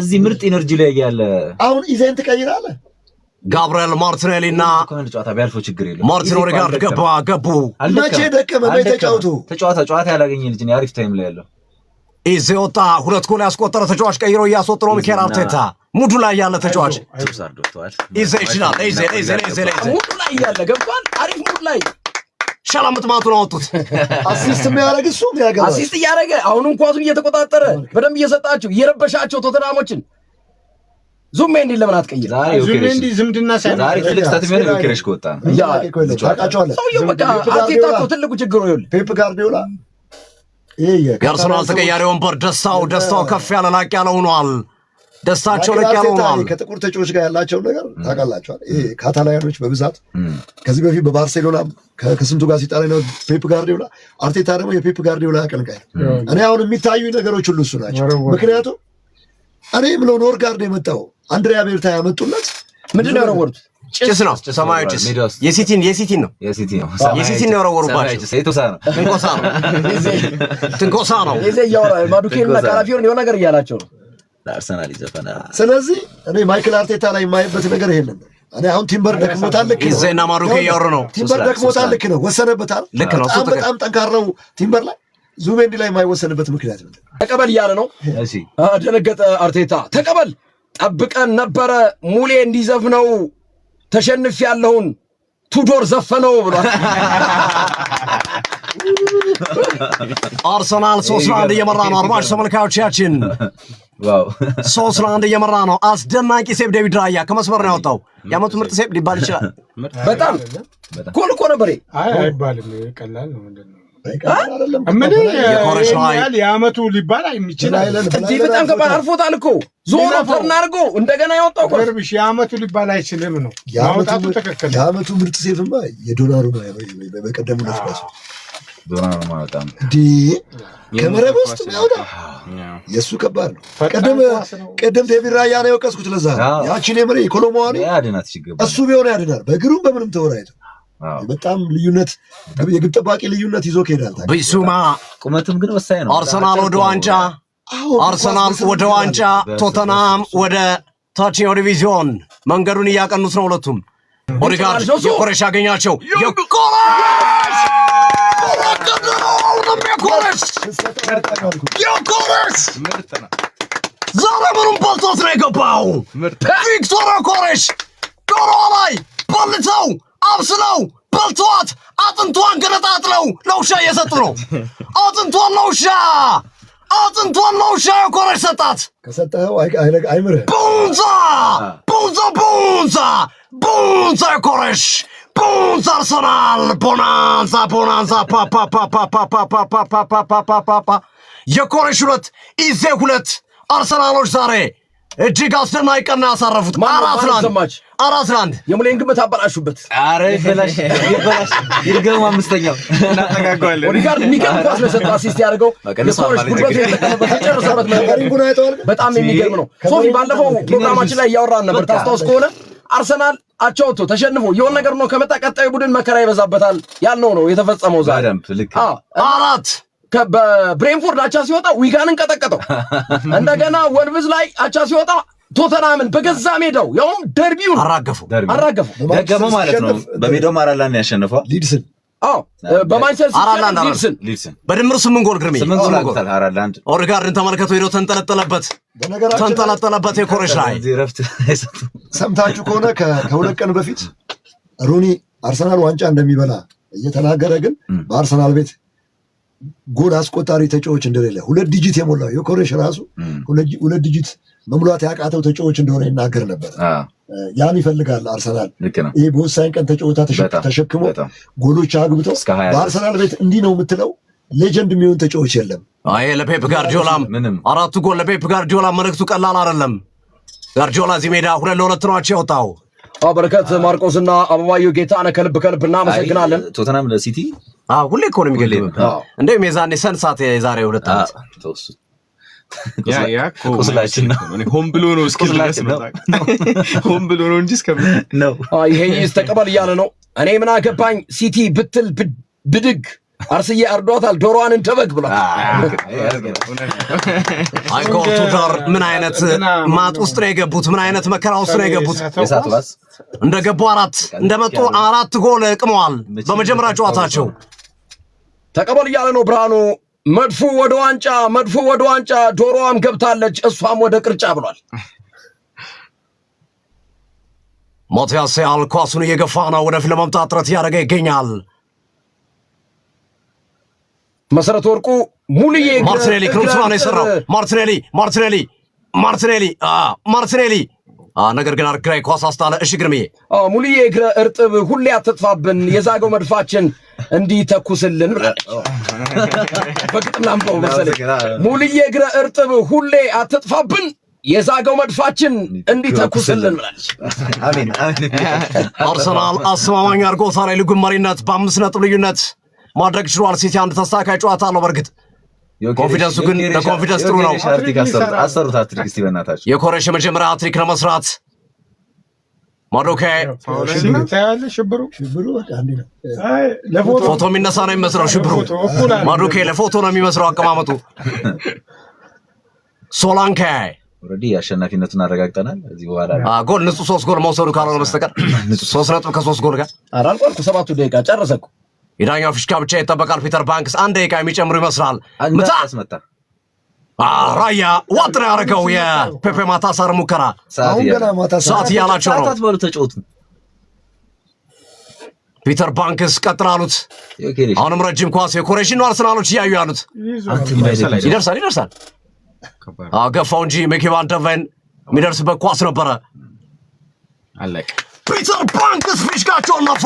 እዚህ ምርጥ ኤነርጂ ላይ ያለ አሁን ኢዜን ትቀይራለህ። ጋብሪኤል ማርቲኔሊና ጨዋታ ቢያልፈው ችግር የለም። ማርቲን ኦዴጋርድ ገቡ። መቼ ደከመ? መቼ ተጫውቱ? ጨዋታ ያላገኘ ልጅ ነው። አሪፍ ታይም ላይ ያለው ኢዜ ወጣ። 2 ጎል ያስቆጠረ ተጫዋች ቀይሮ እያስወጣ ነው ሚኬል አርቴታ። ሙዱ ላይ ያለ ተጫዋች ኢዜ ይችላል። ኢዜ ሙዱ ላይ ያለ ገብቷል። አሪፍ ሙዱ ላይ ሻላምጥማቱን አወጡት። አሲስት የሚያደርግ እሱ የሚያገባ አሲስት እያደረገ አሁንም ኳሱን እየተቆጣጠረ በደንብ እየሰጣቸው እየረበሻቸው ቶተናሞችን ዙሜንዲ ለምን አትቀይር? ዙሜንዲ ዝምድና ዛሬ ትልቅ ስታት የሚሆነው ዩክሬሽ ከወጣ ነው። ሰውየው በቃ አርቴታ እኮ ትልቁ ችግሩ ይኸውልህ ፔፕ ጋርዲዮላ የአርሰናል ተቀያሪ ወንበር ደስታው ከፍ ያለ ላቅ ያለ ሆኗል። ደስታቸው ላቅ ያለ ሆኗል። ከጥቁር ተጫዋቾች ጋር ያላቸውን ነገር ታውቃላችኋል። ይሄ ካታላያኖች በብዛት ከዚህ በፊት በባርሴሎና ከስንቱ ጋር ሲጣላ ነው ፔፕ ጋርዲዮላ። አርቴታ ደግሞ የፔፕ ጋርዲዮላ አቀንቃኝ። እኔ አሁን የሚታዩ ነገሮች ሁሉ እሱ ናቸው። ምክንያቱም እኔ የምለው ኖርጋርድ የመጣው አንድሪያ ቤርታ ያመጡለት ምንድን ነው ያወሩት? ጭስ ነው። ሰማያዊ ጭስ የሲቲን ነው ያወሩባቸው። ትንኮሳ ነው። ማዱኬንና ካላፊዮርን የሆነ ነገር እያላቸው ነው ለአርሰናል ይዘፈናል። ስለዚህ እኔ ማይክል አርቴታ ላይ የማይበት ነገር ይሄንን ነው። እኔ አሁን ቲምበር ደክሞታል። ልክ ነው። ዜና ማዱኬ እያወሩ ነው። ቲምበር ደክሞታል። ልክ ነው። ወሰነበታል። በጣም ጠንካራው ቲምበር ላይ ዙሜንዲ ላይ የማይወሰንበት ምክንያት ነው። ተቀበል እያለ ነው። ደነገጠ አርቴታ። ተቀበል ጠብቀን ነበረ ሙሌ እንዲዘፍነው ተሸንፍ ያለውን ቱዶር ዘፈነው ብሏል። አርሰናል 3-1 እየመራ ነው። አድማጭ ተመልካዮቻችን 3-1 እየመራ ነው። አስደናቂ ሴብ ዴቪድ ራያ ከመስመር ነው ያወጣው። የዓመቱ ምርጥ ሴብ ሊባል ይችላል። በጣም ጎል እኮ ነበር። አይባልም። ቀላል ነው። ምንድነው የዓመቱ ሊባል አይችልም። በጣም ከባድ አርፎታል እኮ ዞሮ ተርና አድርጎ እንደገና ያወጣው እኮ የዓመቱ ሊባል አይችልም ነው ማውጣቱ ተከከለ። የዓመቱ ምርጥ ሴፍማ የዶናሩማ በቀደሙ ለፍራሱ ዶናሩማ በጣም ከመረብ ውስጥ ያወጣ የሱ ከባድ ነው። ቀደም ዴቪድ ራያ ነው የወቀስኩት። ለዛ ያቺን የምሬ ኮሎሞዋኒ እሱ ቢሆን ያድናል። በእግሩ በምንም ተወራይቶ በጣም ልዩነት የግብ ጠባቂ ልዩነት ይዞ ከሄዳል። ቢሱማ ቁመቱም ግን ወሳኝ ነው። አርሰናል ወደ ዋንጫ ቶተናም ወደ ታችኛው ዲቪዚዮን መንገዱን እያቀኑት ነው ሁለቱም። ኦዴጋርድ የኮሬሽ ያገኛቸው የኮሬሽ ዛሬ ምንም በልቶት ነው የገባው። ቪክቶር ኮሬሽ ዶሮ ላይ በልተው አብስለው በልተዋት አጥንቷን ገነጣጥለው ለውሻ እየሰጡ ነው። አጥንቷን ለውሻ የኮሬሽ ሰጣት። ከሰጠኸው አይምርህ። ቡንዛ የኮሬሽ ቡንዛ አርሰናል ቦናንዛ የኮሬሽ 2 ኢዜ 2 አርሰናሎች ዛሬ እጅግ አስደናቂ ቀን ያሳረፉት። 4-1 የሙሌን ግምት አበላሹበት። ኧረ ይበላሽ ይርገም። አምስተኛው እናጠጋጋለን። ኦዴጋርድ የሚገርም ኳስ ለሰጠ አሲስት ያደርገው የኮሬሽ ጉልበት የተጠቀመበት የጨረሰበት በጣም የሚገርም ነው። ሶፊ ባለፈው ፕሮግራማችን ላይ እያወራን ነበር። ታስታውስ ከሆነ አርሰናል አቻ ወጥቶ ተሸንፎ የሆነ ነገር ነው ከመጣ ቀጣዩ ቡድን መከራ ይበዛበታል ያልነው ነው የተፈጸመው ዛሬ። አራት በብሬንፎርድ አቻ ሲወጣ ዊጋንን ቀጠቀጠው። እንደገና ወልቭዝ ላይ አቻ ሲወጣ ቶተናምን በገዛ ሜዳው ያውም ደርቢውን አራገፈው ደገመው ማለት ነው። በሜዳው ማራላን ያሸነፈው በማንቸስተር ሊድስን በድምሩ 8 ጎል ግርሜ 8 ጎል አግብቷል። አራላንድ ኦዴጋርድን ተመልከቱ ሄዶ ተንጠለጠለበት የኮረሽ ላይ ሰምታችሁ ከሆነ ከሁለት ቀን በፊት ሩኒ አርሰናል ዋንጫ እንደሚበላ እየተናገረ ግን በአርሰናል ቤት ጎል አስቆጣሪ ተጫዋች እንደሌለ 2 ዲጂት የሞላው የኮረሽ ራሱ 2 ዲጂት መሙላት ያቃተው ተጫዋች እንደሆነ ይናገር ነበር። ያን ይፈልጋል አርሰናል። ይሄ በወሳኝ ቀን ተሸክሞ ጎሎች አግብተው በአርሰናል ቤት እንዲህ ነው የምትለው ሌጀንድ የሚሆን ተጫዋች የለም። አይ ለፔፕ ጋርዲዮላም 4 ጎል ለፔፕ ጋርዲዮላ መልእክቱ ቀላል አይደለም። ጋርዲዮላ እዚህ ሜዳ 2-2 ነው ያወጣው። በረከት ማርቆስና አበባየሁ ጌታነህ ከልብ እናመሰግናለን። ቶተናም ለሲቲ ሁሌ እኮ ነው የሚገልም እንደውም የዛኔ ሰንሳት የዛሬ 2 ዓመት ቁስላችን ነው። ሆን ብሎ ነው ሆን ብሎ ነው እንጂ ነው። ይሄ ተቀበል እያለ ነው። እኔ ምን አገባኝ ሲቲ ብትል ብድግ አርስዬ አርዷታል ዶሮዋን እንደበግ ብሏል። አይጎቱ ዳር ምን አይነት ማጥ ውስጥ ነው የገቡት? ምን አይነት መከራ ውስጥ ነው የገቡት? እንደገቡ 4 እንደመጡ 4 ጎል ቅመዋል በመጀመሪያ ጨዋታቸው። ተቀበል እያለ ነው ብርሃኑ። መድፉ ወደ ዋንጫ ዶሮዋም ገብታለች እሷም ወደ ቅርጫ ብሏል። ማቲያስ ያል ኳሱን እየገፋ ነው ወደፊት ለመምጣት ጥረት እያደረገ ይገኛል። መሰረት ወርቁ ሙልዬ ማርቲኔሊ ክሩስማን ነው የሰራው። ማርቲኔሊ ነገር ግን አርግራይ ኳስ አስጣለ። እሺ ግርምዬ ሙልዬ እግረ እርጥብ ሁሌ አትጥፋብን የዛገው መድፋችን እንዲተኩስልን ብላለች። በግጥም ላምጠው መሰለኝ። ሙልዬ እግረ እርጥብ ሁሌ አትጥፋብን የዛገው መድፋችን እንዲተኩስልን ብላለች። አሜን። አርሰናል አስማማኝ አድርጎ ዛሬ ሊጉን መሪነት በ5 ነጥብ ልዩነት ማድረግ ችሏል። ሲቲ አንድ ተስተካካይ ጨዋታ አለው። በርግጥ ኮንፊደንሱ ግን ለኮንፊደንስ ጥሩ ነው። አሰሩት ሃትሪክ እስቲ በእናታችሁ የኮረሽ መጀመሪያ ሃትሪክ ለመስራት ማዶኬ ፎቶ የሚነሳ ነው የሚመስለው። ሽብሩ ማዶኬ ለፎቶ ነው የሚመስለው አቀማመጡ። ሶላንኬ ኦሬዲ አሸናፊነቱን አረጋግጠናል። እዚህ በኋላ ጎል ንጹህ 3 ጎል መውሰዱ ካልሆነ በስተቀር 3 ነጥብ ከ3 ጎል ጋር አራልቋል። 7 ደቂቃ ጨረሰኩ። የዳኛው ፊሽካ ብቻ ይጠበቃል። ፒተር ባንክስ 1 ደቂቃ የሚጨምሩ ይመስላል። መታ ራያ ዋጥ ነው ያደረገው የፔፔ ማታሳር ሙከራ። ሰዓት እያላቸው ነው። ባሉ ተጫወቱ። ፒተር ባንክስ ቀጥላሉት። አሁንም ረጅም ኳስ የኮሬሽን ነው አርሰናሎች እያዩ ያሉት። ይደርሳል ገፋው እንጂ ሚኪ ቫን ደ ቬን የሚደርስበት ኳስ ነበረ። አለቀ። ፒተር ባንክስ ፊሽካቸውን ነፉ።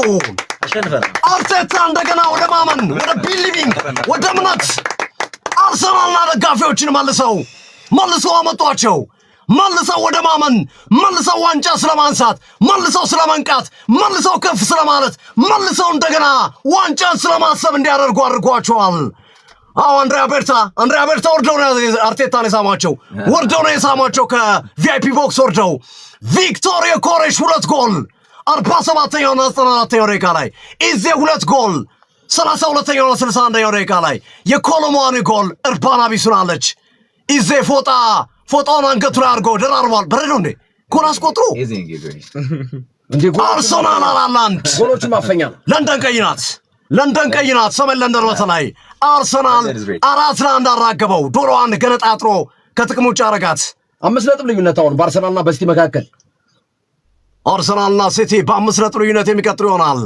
አርቴታ እንደገና ወደ ማመን ወደ ቢሊቪንግ ወደ እምነት አርሰናልና ደጋፊዎችን መልሰው አመጧቸው። መልሰው ወደ ማመን፣ መልሰው ዋንጫ ስለማንሳት፣ መልሰው ስለመንቃት፣ መልሰው ከፍ ስለማለት፣ መልሰው እንደገና ዋንጫን ስለማሰብ እንዲያደርጉ አድርጓቸዋል። አንድሪያ ቤርታ ወርደው ነው አርቴታን የሳሟቸው ከቪአይፒ ቦክስ ወርደው ቪክቶር የኮሬሽ 2 ጎል 47ኛውና 94ኛው ደቂቃ ላይ ኢዜ 2 ጎል 32ኛውና 61ኛው ደቂቃ ላይ የኮሎሞዋኒ ጎል እርባና ቢሱናለች። ኢዜ ፎጣውን አንገቱ ላይ አድርጎ ደራርቧል። በረዶ እንዴ ጎል አስቆጥሩ እንዴ አርሰናል አላላንድ ጎሎቹን ማፈኛ ለንደን ቀይ ናት። ሰሜን ለንደን በተለይ አርሰናል 4-1 አራገበው። ዶሮዋን ገነጣጥሮ ከጥቅም ውጭ አረጋት። 5 ነጥብ ልዩነት አሁን በአርሰናልና በሲቲ መካከል። አርሰናልና ሲቲ በ5 ነጥብ ልዩነት የሚቀጥሉ ይሆናል።